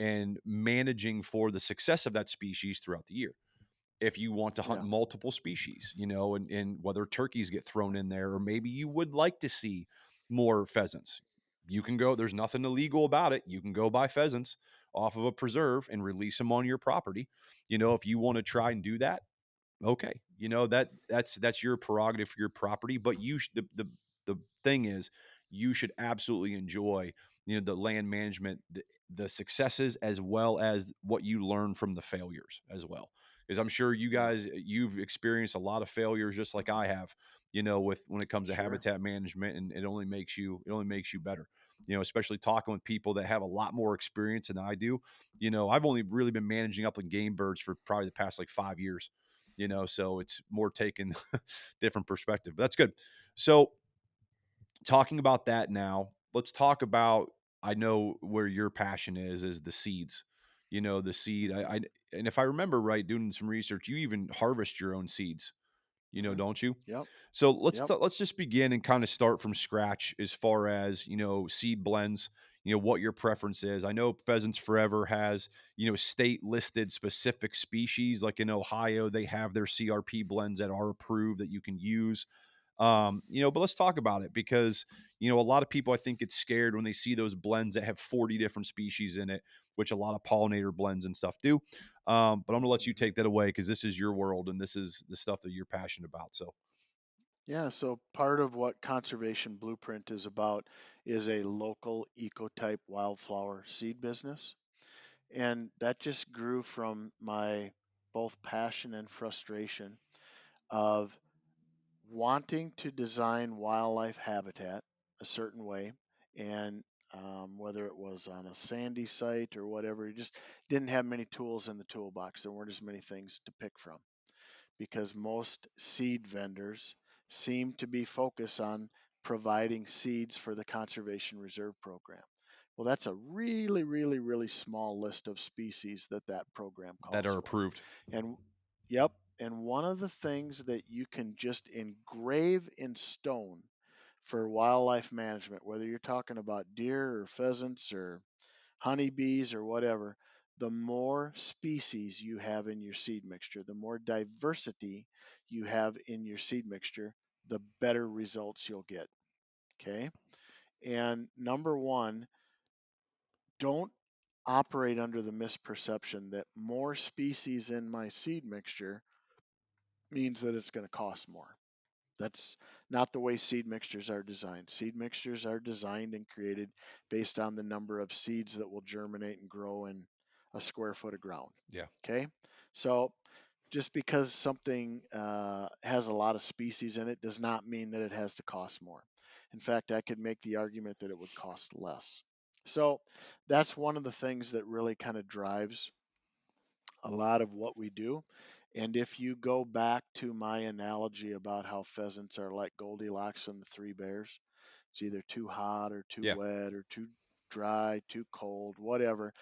managing for the success of that species throughout the year. If you want to hunt Yeah, multiple species, and whether turkeys get thrown in there, or maybe you would like to see more pheasants, you can go. There's nothing illegal about it. You can go buy pheasants off of a preserve and release them on your property. If you want to try and do that, okay, that's your prerogative for your property, but the thing is, you should absolutely enjoy the land management, the successes, as well as what you learn from the failures as well, because I'm sure yeah, you've experienced a lot of failures just like I have, with when it comes to sure. habitat management, and it only makes you better, especially talking with people that have a lot more experience than I do. I've only really been managing upland game birds for probably the past like 5 years, so it's more taken different perspective. But that's good. So talking about that now, let's talk about, I know where your passion is the seeds. The seed. I and if I remember right, doing some research, you even harvest your own seeds, Hmm. don't you? Yep, So let's yep. let's just begin and kind of start from scratch as far as seed blends. What your preference is. I know Pheasants Forever has state listed specific species. Like in Ohio, they have their CRP blends that are approved that you can use. But let's talk about it because a lot of people I think get scared when they see those blends that have 40 different species in it, which a lot of pollinator blends and stuff do. But I'm gonna let you Hmm. take that away because this is your world and this is the stuff that you're passionate about. So Yeah, so part of what Conservation Blueprint is about is a local ecotype wildflower seed business. And that just grew from my both passion and frustration of wanting to design wildlife habitat a certain way. And whether it was on a sandy site or whatever, you just didn't have many tools in the toolbox. There weren't as many things to pick from because most seed vendors seem to be focused on providing seeds for the conservation reserve program. Well, that's a really, really, really small list of species that program that calls are for. approved. And yep, and one of the things that you can just engrave in stone for wildlife management, whether you're talking about deer or pheasants or honeybees or whatever, the more species you have in your seed mixture, the more diversity you have in your seed mixture, the better results you'll get. Okay. And number one, don't operate under the misperception that more species in my seed mixture means that it's going to cost more. That's not the way seed mixtures are designed. Seed mixtures are designed and created based on the number of seeds that will germinate and grow in a square foot of ground. Yeah. Okay, so just because something has a lot of species in it does not mean that it has to cost more. In fact, I could make the argument that it would cost less. So that's one of the things that really kind of drives a lot of what we do. And if you go back to my analogy about how pheasants are like Goldilocks and the three bears, it's either too hot or too Yeah. wet or too dry, too cold, whatever.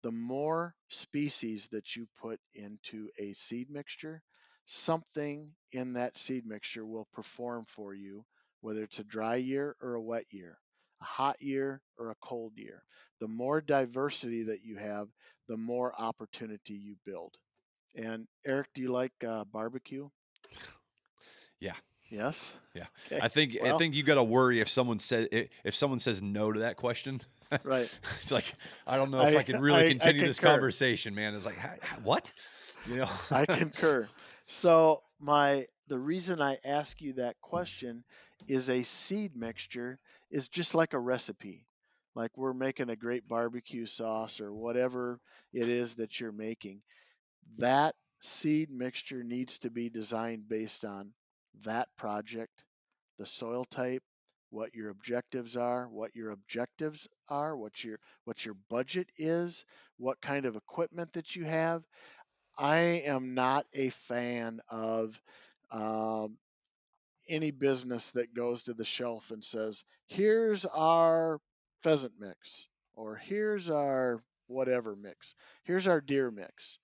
The more species that you put into a seed mixture, something in that seed mixture will perform for you whether it's a dry year or a wet year, a hot year or a cold year. The more diversity that you have, the more opportunity you build. And Eric, do you like barbecue? Yeah. Yes. Yeah. Okay. I Well, think you got to worry if someone says no to that question. right. It's like, I don't know if I I can really I continue this concur. conversation, man. It's like, what? You know? I concur. So the reason I ask you that question is a seed mixture is just like a recipe. Like we're making a great barbecue sauce or whatever it is that you're making. That seed mixture needs to be designed based on that project, the soil type, what your objectives are, what your budget is, what kind of equipment that you have. I am not a fan of um, any business that goes to the shelf and says, here's our pheasant mix, or here's our whatever mix, here's our deer mix.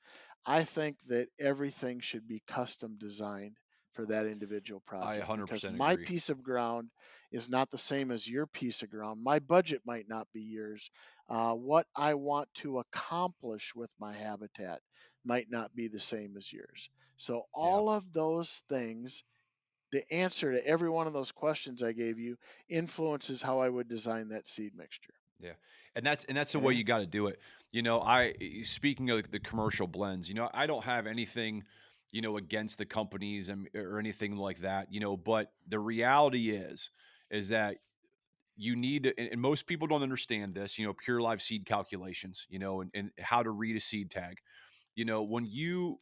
I think that everything should be custom designed for that individual I project because 100% my agree. piece of ground is not the same as your piece of ground. My budget might not be yours. What I want to accomplish with my habitat might not be the same as yours. So, Yeah. all of those things, the answer to every one of those questions I gave you influences how I would design that seed mixture. Yeah. And that's the way Okay. you got to do it. Speaking of the commercial blends, I don't have anything, against the companies or anything like that, but the reality is that you need to, and most people don't understand this, pure live seed calculations, and how to read a seed tag. When you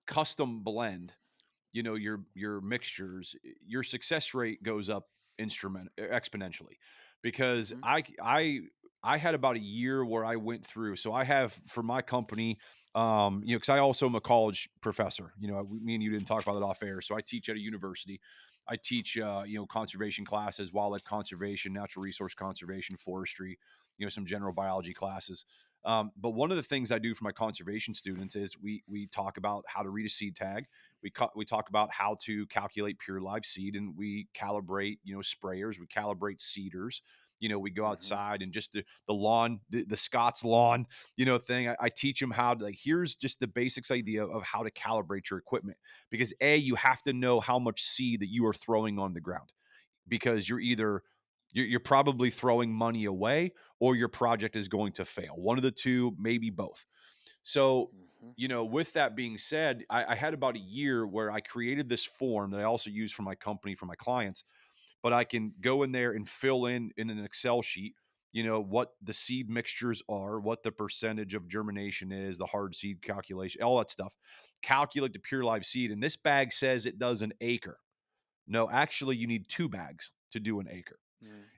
custom blend, your mixtures, your success rate goes up exponentially, because Hmm. I had about a year where I went through. So I have, for my company, because I also am a college professor. Me and you didn't talk about that off air. So I teach at a university. I teach conservation classes, wildlife conservation, natural resource conservation, forestry, some general biology classes. But one of the things I do for my conservation students is we talk about how to read a seed tag. We talk about how to calculate pure live seed, and we calibrate sprayers, we calibrate seeders. We go Hmm. outside, and just the lawn, the Scott's lawn thing. I teach them how to, like, here's just the basics idea of how to calibrate your equipment, because you have to know how much seed that you are throwing on the ground, because you're probably throwing money away, or your project is going to fail. One of the two, maybe both. So, Hmm. with that being said, I had about a year where I created this form that I also use for my company, for my clients, but I can go in there and fill in an Excel sheet, what the seed mixtures are, what the percentage of germination is, the hard seed calculation, all that stuff. Calculate the pure live seed. And this bag says it does an acre. No, actually, you need 2 bags to do an acre.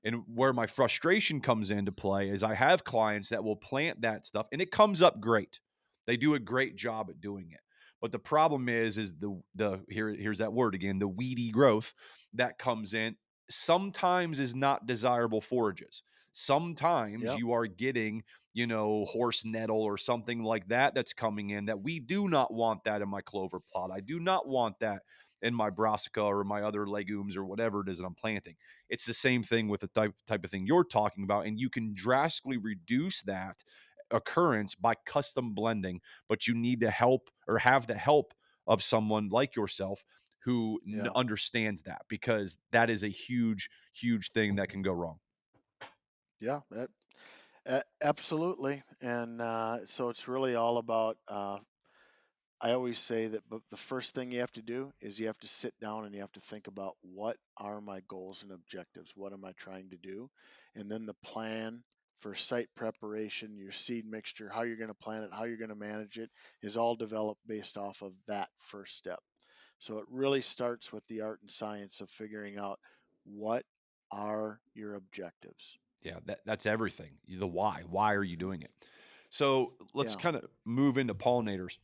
And where my frustration comes into play is I have clients that will plant that stuff and it comes up great. They do a great job at doing it. But the problem is here's that word again, the weedy growth that comes in sometimes is not desirable forages. Sometimes Yep. you are getting, horse nettle or something like that that's coming in, that we do not want that in my clover plot. I do not want that in my brassica or my other legumes or whatever it is that I'm planting. It's the same thing with the type of thing you're talking about, and you can drastically reduce that occurrence by custom blending. But you need to help, or have the help of someone like yourself who Yeah. understands that, because that is a huge thing that can go wrong. Yeah. Absolutely. And so it's really all about. I always say that, but the first thing you have to do is you have to sit down and you have to think about what are my goals and objectives? What am I trying to do? And then the plan for site preparation, your seed mixture, how you're going to plant it, how you're going to manage it is all developed based off of that first step. So it really starts with the art and science of figuring out what are your objectives. Yeah, that's everything. The why. Why are you Hmm. doing it? So let's Yeah. kind of move into pollinators.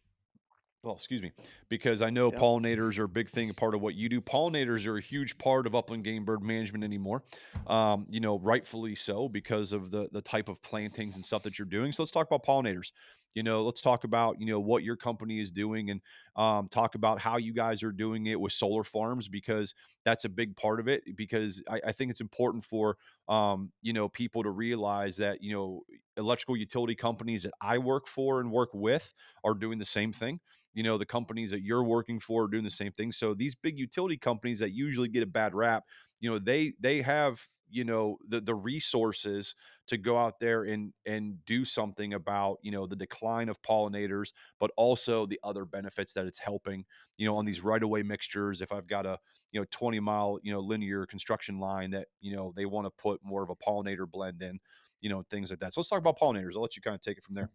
Well, excuse me, because I know Yep. pollinators are a big thing, a part of what you do. Pollinators are a huge part of upland game bird management anymore. Rightfully so, because of the type of plantings and stuff that you're doing. So let's talk about pollinators. Let's talk about, what your company is doing, and talk about how you guys are doing it with solar farms, because that's a big part of it. Because I think it's important for, people to realize that, electrical utility companies that I work for and work with are doing the same thing. The companies that you're working for are doing the same thing. So these big utility companies that usually get a bad rap, they have, the resources to go out there and do something about, the decline of pollinators, but also the other benefits that it's helping, on these Hmm. right away mixtures. If I've got a, 20-mile, linear construction line that, they want to put more of a pollinator blend in, things like that. So let's talk about pollinators. I'll let you kind of take it from there.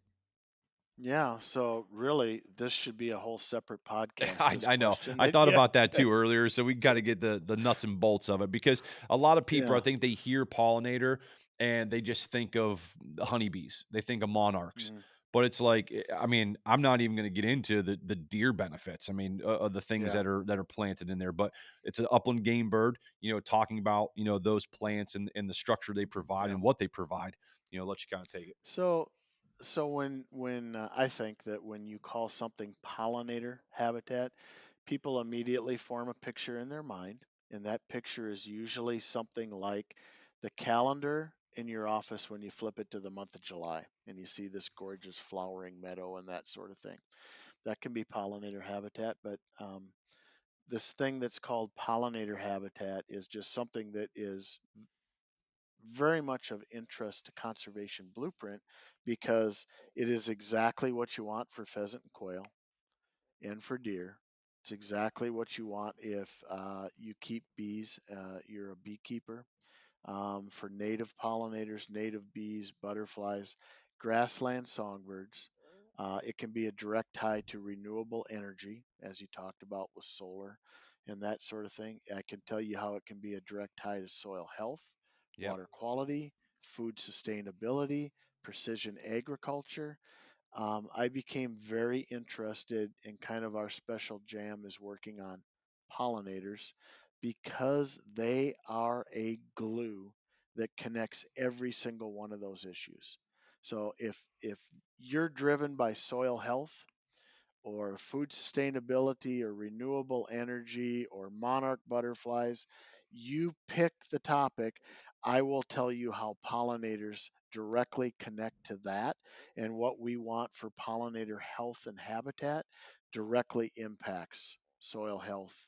Yeah, so really, this should be a whole separate podcast. I, This I know. question, I that, thought yeah, about that too earlier, so we got to get the nuts and bolts of it, because a lot of people, I yeah, think they hear pollinator and they just think of the honeybees. They think of monarchs. mhm, But it's like, I mean, I'm not even going to get into the deer benefits. I mean, the things yeah, that are planted in there. But it's an upland game bird. Talking about, those plants and the structure they provide yeah. and what they provide. Let you kind of take it. So, so when I think that when you call something pollinator habitat, people immediately form a picture in their mind, and that picture is usually something like the calendar in your office when you flip it to the month of July and you see this gorgeous flowering meadow and that sort of thing. That can be pollinator habitat, but this thing that's called pollinator habitat is just something that is very much of interest to Conservation Blueprint because it is exactly what you want for pheasant and quail and for deer. It's exactly what you want if you keep bees, you're a beekeeper. For native pollinators, native bees, butterflies, grassland songbirds. It can be a direct tie to renewable energy, as you talked about with solar and that sort of thing. I can tell you how it can be a direct tie to soil health, Yep. water quality, food sustainability, precision agriculture. I became very interested in kind of our special jam is working on pollinators because they are a glue that connects every single one of those issues. So if you're driven by soil health, or food sustainability or renewable energy or monarch butterflies, you pick the topic. I will tell you how pollinators directly connect to that, and what we want for pollinator health and habitat directly impacts soil health,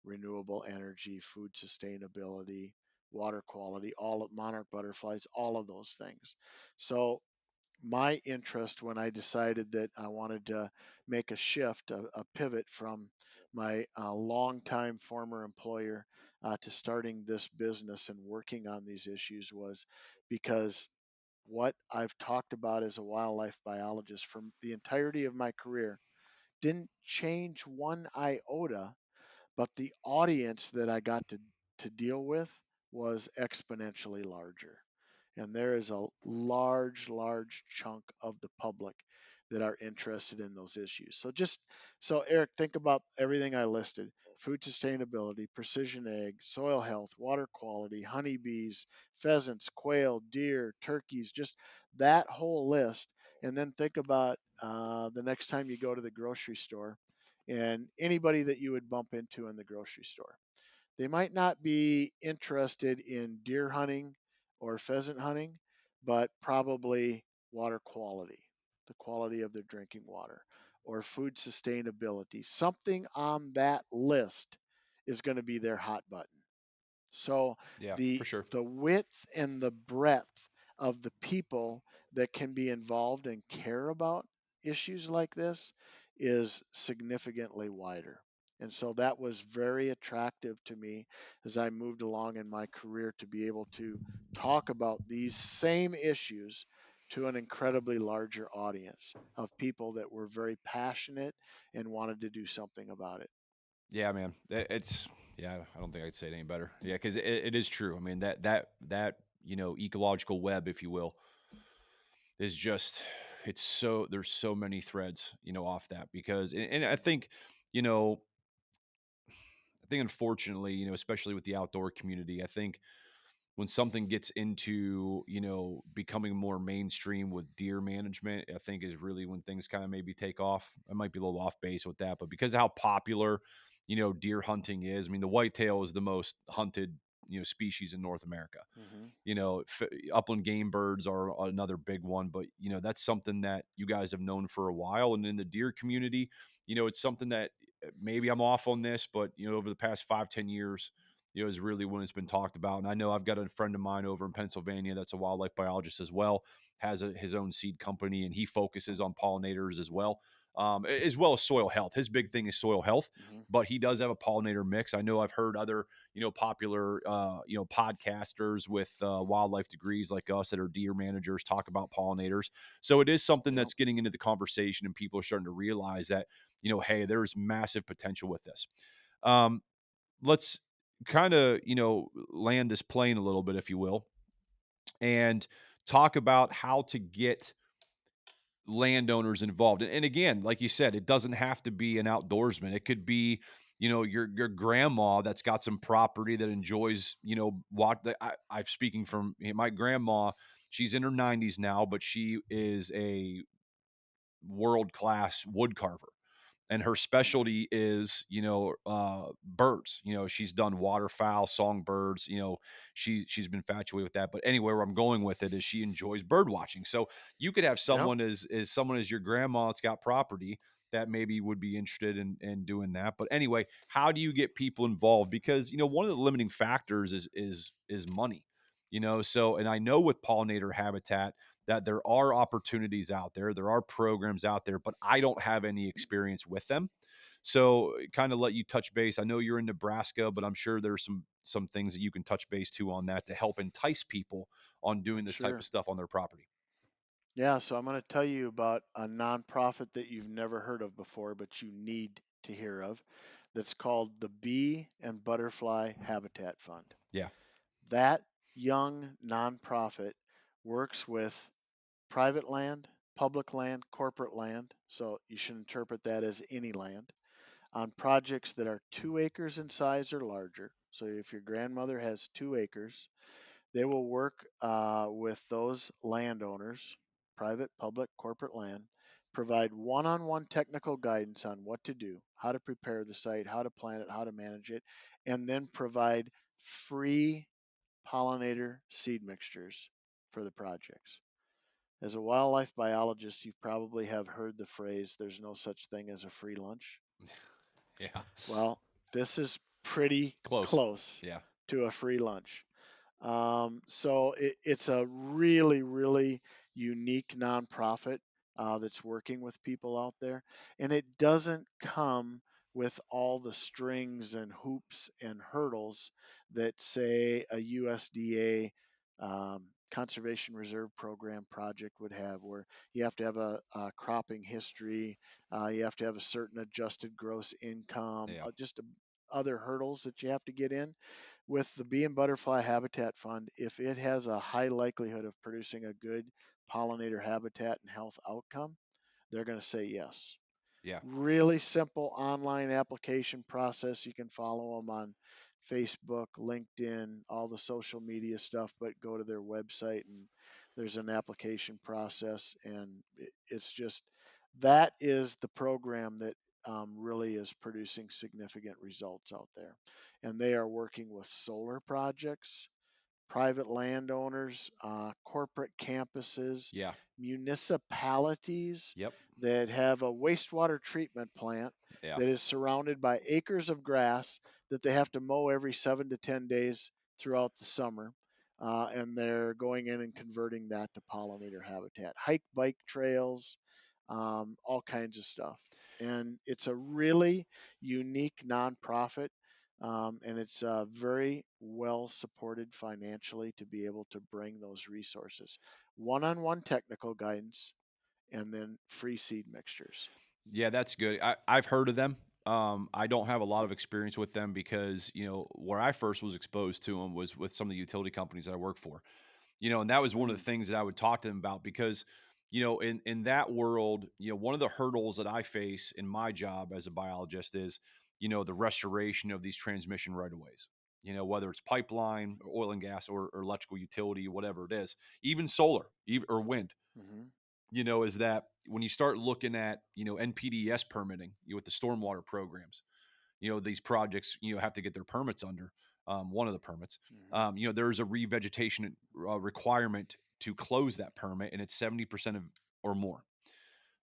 renewable energy, food sustainability, water quality, all of monarch butterflies, all of those things. So my interest when I decided that I wanted to make a shift, a pivot from my longtime former employer to starting this business and working on these issues was because what I've talked about as a wildlife biologist for the entirety of my career didn't change one iota, but the audience that I got to deal with was exponentially larger. And there is a large, large chunk of the public that are interested in those issues. So just so Eric, think about everything I listed: food sustainability, precision ag, soil health, water quality, honeybees, pheasants, quail, deer, turkeys, just that whole list. And then think about the next time you go to the grocery store and anybody that you would bump into in the grocery store. They might not be interested in deer hunting or pheasant hunting, but probably water quality, the quality of their drinking water, or food sustainability. Something on that list is going to be their hot button. So Yeah, the for sure. the width and the breadth of the people that can be involved and care about issues like this is significantly wider. And so that was very attractive to me as I moved along in my career to be able to talk about these same issues to an incredibly larger audience of people that were very passionate and wanted to do something about it. Yeah, man. It's yeah. I don't think I'd say it any better. Yeah, because it is true. I mean, that ecological web, if you will, is just, it's so, there's so many threads, off that, because and I think, you know I think, unfortunately, especially with the outdoor community, I think when something gets into, becoming more mainstream with deer management, I think is really when things kind of maybe take off. I might be a little off base with that, but because of how popular, deer hunting is, I mean, the whitetail is the most hunted, species in North America. Hmm. Upland Gamebirds are another big one, but that's something that you guys have known for a while. And in the deer community, it's something that maybe I'm off on this, but over the past 5-10 years, is really when it's been talked about. And I know I've got a friend of mine over in Pennsylvania that's a wildlife biologist as well, has his own seed company, and he focuses on pollinators as well as soil health. His big thing is soil health, Hmm. but he does have a pollinator mix. I know I've heard other popular podcasters with wildlife degrees like us that are deer managers talk about pollinators. So it is something Yep. that's getting into the conversation, and people are starting to realize that hey, there's massive potential with this. um, let's kind of land this plane a little bit, if you will, and talk about how to get landowners involved. And again, like you said, it doesn't have to be an outdoorsman. It could be, your grandma that's got some property that enjoys, what I'm speaking from my grandma. She's in her 90s now, but she is a world class wood carver, and her Hmm. specialty is birds. She's done waterfowl, songbirds. She's been infatuated with that. But anyway, where I'm going with it is she enjoys bird watching. So you could have Yep. someone as someone as your grandma that's got property that maybe would be interested in doing that. But anyway, how do you get people involved? Because one of the limiting factors is money. So, and I know with pollinator habitat that there are opportunities out there, there are programs out there, but I don't have any experience with them. So, kind of let you touch base. I know you're in Nebraska, but I'm sure there's some things that you can touch base to on that to help entice people on doing this type of Sure. stuff on their property. Yeah, so I'm going to tell you about a nonprofit that you've never heard of before, but you need to hear of. That's called the Bee and Butterfly Habitat Fund. Yeah, That young nonprofit works with private land, public land, corporate land, so you should interpret that as any land, on projects that are 2 acres in size or larger. So if your grandmother has 2 acres, they will work with those landowners, private, public, corporate land, provide one on one technical guidance on what to do, how to prepare the site, how to plant it, how to manage it, and then provide free pollinator seed mixtures for the projects. As a wildlife biologist, you probably have heard the phrase, there's no such thing as a free lunch. yeah, Well, this is pretty close. close Yeah, to a free lunch. So it's a really, really unique nonprofit that's working with people out there. And it doesn't come with all the strings and hoops and hurdles that, say, a USDA conservation reserve program project would have, where you have to have a cropping history, you have to have a certain adjusted gross income, yeah, other hurdles that you have to get in. With the Bee and Butterfly Habitat Fund, if it has a high likelihood of producing a good pollinator habitat and health outcome, they're going to say yes. yeah, Really simple online application process. You can follow them on Facebook, LinkedIn, all the social media stuff, but go to their website and there's an application process. And it's just that is the program that really is producing significant results out there. And they are working with solar projects, private landowners, corporate campuses, yeah, municipalities yep, that have a wastewater treatment plant yeah, that is surrounded by acres of grass that they have to mow every 7 to 10 days throughout the summer. And they're going in and converting that to pollinator habitat, hike bike trails, all kinds of stuff. And it's a really unique nonprofit, and it's very well supported financially to be able to bring those resources. One on one technical guidance, and then free seed mixtures. yeah. That's good. I've heard of them. I don't have a lot of experience with them because where I first was exposed to them was with some of the utility companies that I work for. And that was one of Mm, the things that I would talk to them about because, in that world, one of the hurdles that I face in my job as a biologist is, the restoration of these transmission right of ways. whether it's pipeline or oil and gas or electrical utility, whatever it is, even solar or wind, Hmm. is that when you start looking at, NPDES permitting, with the stormwater programs, these projects, have to get their permits under one of the permits. Hmm. There's a revegetation requirement to close that permit, and it's 70% of or more.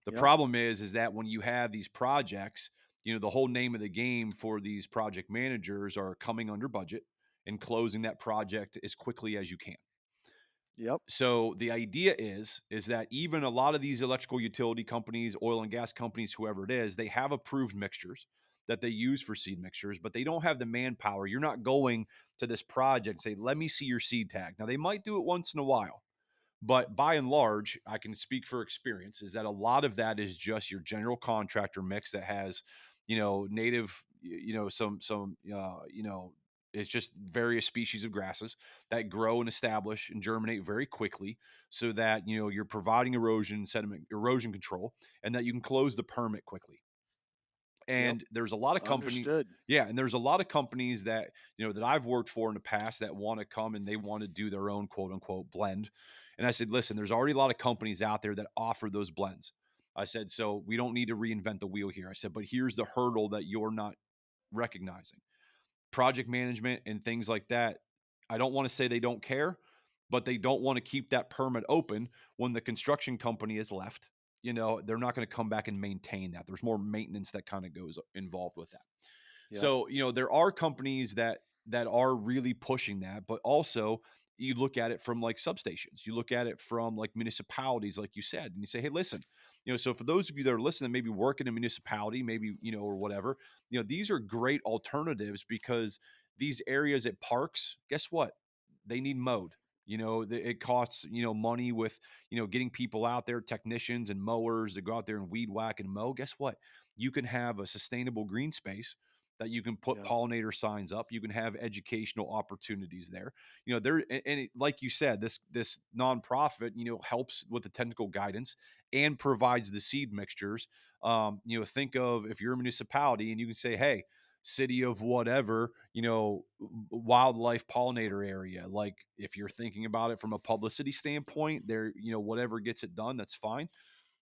The Yep. problem is that when you have these projects, the whole name of the game for these project managers are coming under budget and closing that project as quickly as you can. Yep. So the idea is that even a lot of these electrical utility companies, oil and gas companies, whoever it is, they have approved mixtures that they use for seed mixtures, but they don't have the manpower. You're not going to this project and say, "Let me see your seed tag." Now they might do it once in a while, but by and large, I can speak for experience, is that a lot of that is just your general contractor mix that has, native, it's just various species of grasses that grow and establish and germinate very quickly, so that, you're providing erosion, sediment, erosion control, and that you can close the permit quickly. Yep. And there's a lot of company Understood. yeah, and there's a lot of companies that, that I've worked for in the past that want to come and they want to do their own quote unquote blend. And I said, listen, there's already a lot of companies out there that offer those blends. I said, so we don't need to reinvent the wheel here. I said, but here's the hurdle that you're not recognizing: project management and things like that. I don't want to say they don't care, but they don't want to keep that permit open when the construction company is left. They're not going to come back and maintain that. There's more maintenance that kind of goes involved with that. Yep. So, there are companies that are really pushing that, but also you look at it from like substations. You look at it from like municipalities, like you said, and you say, hey, listen, so for those of you that are listening, maybe work in a municipality, maybe, or whatever, these are great alternatives because these areas at parks, guess what? They need mowed. It costs, money with, getting people out there, technicians and mowers to go out there and weed whack and mow. Guess what? You can have a sustainable green space that you can put Yep. pollinator signs up. You can have educational opportunities there. There, and like you said, this nonprofit, helps with the technical guidance and provides the seed mixtures. Think of, if you're a municipality and you can say, hey, city of whatever, wildlife pollinator area. Like, if you're thinking about it from a publicity standpoint, there, whatever gets it done, that's fine.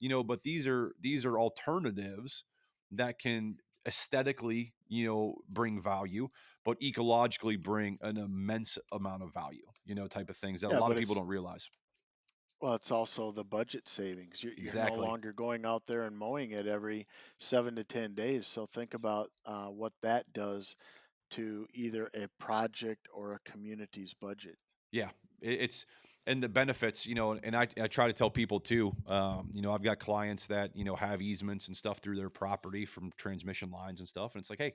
But these are alternatives that can aesthetically, bring value, but ecologically bring an immense amount of value, type of things that a Yeah, lot of but people don't realize. it's also the budget savings. You're no Exactly. longer going out there and mowing it every 7 to 10 days. So think about what that does to either a project or a community's budget. Yeah. It's, and the benefits, and I try to tell people too, I've got clients that, have easements and stuff through their property from transmission lines and stuff. And it's like, hey,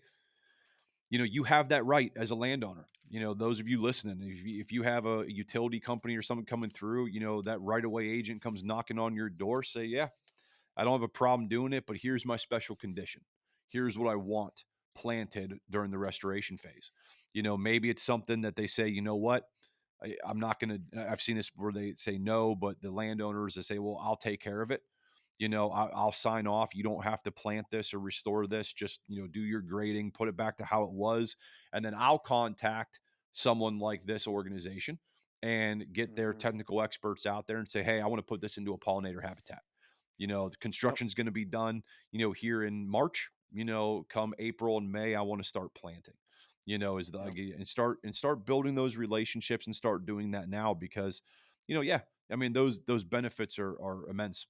you have that right as a landowner. Those of you listening, if you have a utility company or something coming through, that right away agent comes knocking on your door, say, yeah, I don't have a problem doing it, but here's my special condition. Here's what I want planted during the restoration phase. Maybe it's something that they say, you know what, I'm not going to, I've seen this where they say no, but the landowners, they say, well, I'll take care of it. I'll sign off. You don't have to plant this or restore this. Just, do your grading, put it back to how it was. And then I'll contact someone like this organization and get their Hmm. technical experts out there and say, hey, I want to put this into a pollinator habitat. The Yep. construction's going to be done, here in March. Come April and May, I want to start planting. Is the Yep. idea, and start building those relationships and start doing that now because, yeah, I mean those benefits are immense.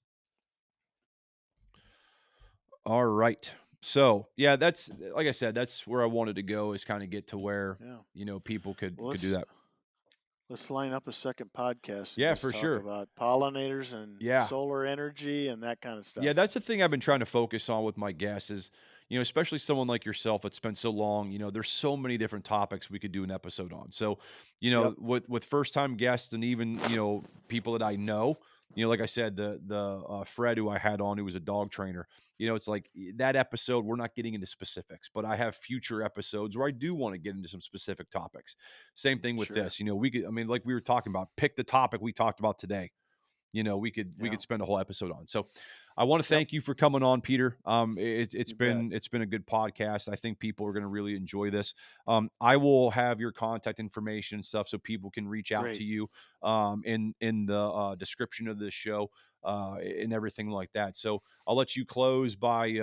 All right. So yeah, that's, like I said, that's where I wanted to go, is kind of get to where, Yeah. people could Well, could do let's that. let's line up a second podcast and Yeah, just for talk sure. about pollinators and Yeah. solar energy and that kind of Yeah, stuff. that's the thing I've been trying to focus on with my guests is, especially someone like yourself that spent so long, there's so many different topics we could do an episode on. So, Yep. with first time guests and even, people that I know, like I said, the Fred who I had on, who was a dog trainer, it's like that episode, we're not getting into specifics, but I have future episodes where I do want to get into some specific topics. Same thing with Sure. this, we could, I mean, like we were talking about, pick the topic we talked about today. we Yeah. could spend a whole episode on. So I want to Yep. thank you for coming on, Peter. It's You bet. been a good podcast. I think people are going to really enjoy this. I will have your contact information and stuff so people can reach out to Great. you in the description of this show and everything like that. So I'll let you close by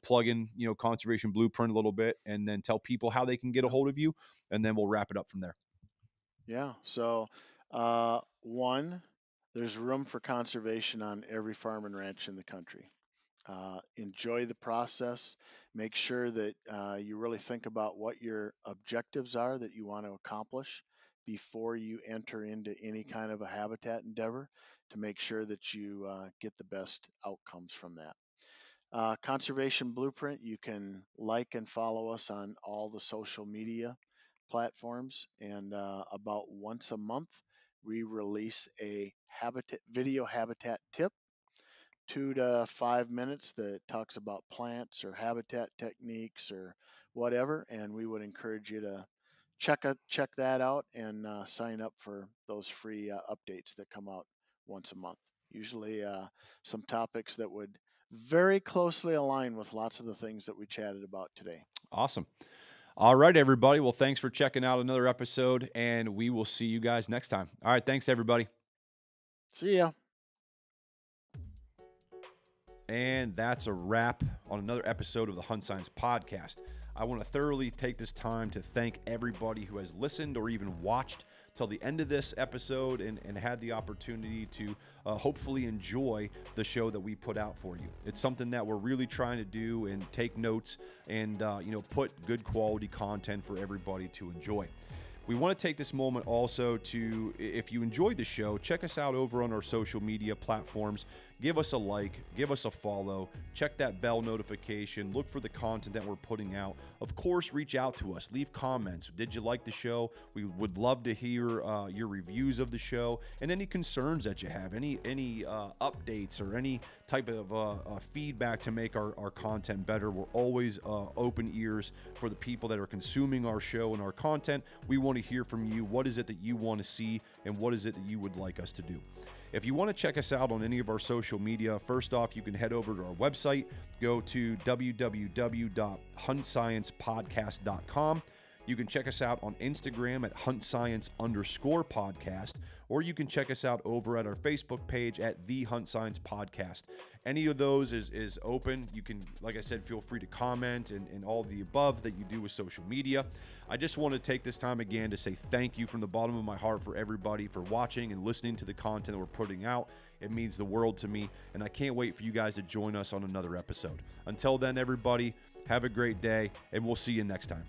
plug in Conservation Blueprint a little bit, and then tell people how they can get a Yep. hold of you, and then we'll wrap it up from there. Yeah. So, one, there's room for conservation on every farm and ranch in the country. Enjoy the process. Make sure that you really think about what your objectives are that you want to accomplish before you enter into any kind of a habitat endeavor to make sure that you get the best outcomes from that. Conservation Blueprint, you can like and follow us on all the social media platforms. And about once a month, we release a video habitat tip, 2 to 5 minutes, that talks about plants or habitat techniques or whatever. And we would encourage you to check that out and sign up for those free updates that come out once a month. Usually, some topics that would very closely align with lots of the things that we chatted about today. Awesome. All right, everybody. Well, thanks for checking out another episode, and we will see you guys next time. All right. Thanks, everybody. See ya. And that's a wrap on another episode of the HuntScience podcast. I want to thoroughly take this time to thank everybody who has listened or even watched till the end of this episode and had the opportunity to hopefully enjoy the show that we put out for you. It's something that we're really trying to do and take notes and put good quality content for everybody to enjoy. We want to take this moment also to, if you enjoyed the show, check us out over on our social media platforms. Give us a like, give us a follow, check that bell notification, look for the content that we're putting out. Of course, reach out to us, leave comments. Did you like the show? We would love to hear your reviews of the show and any concerns that you have, any updates or any type of feedback to make our content better. We're always open ears for the people that are consuming our show and our content. We want to hear from you. What is it that you want to see and what is it that you would like us to do? If you want to check us out on any of our social media, first off, you can head over to our website, go to www.huntsciencepodcast.com. You can check us out on Instagram at HuntScience_podcast, or you can check us out over at our Facebook page at The HuntScience Podcast. Any of those is open. You can, like I said, feel free to comment and all of the above that you do with social media. I just want to take this time again to say thank you from the bottom of my heart for everybody for watching and listening to the content that we're putting out. It means the world to me, and I can't wait for you guys to join us on another episode. Until then, everybody, have a great day, and we'll see you next time.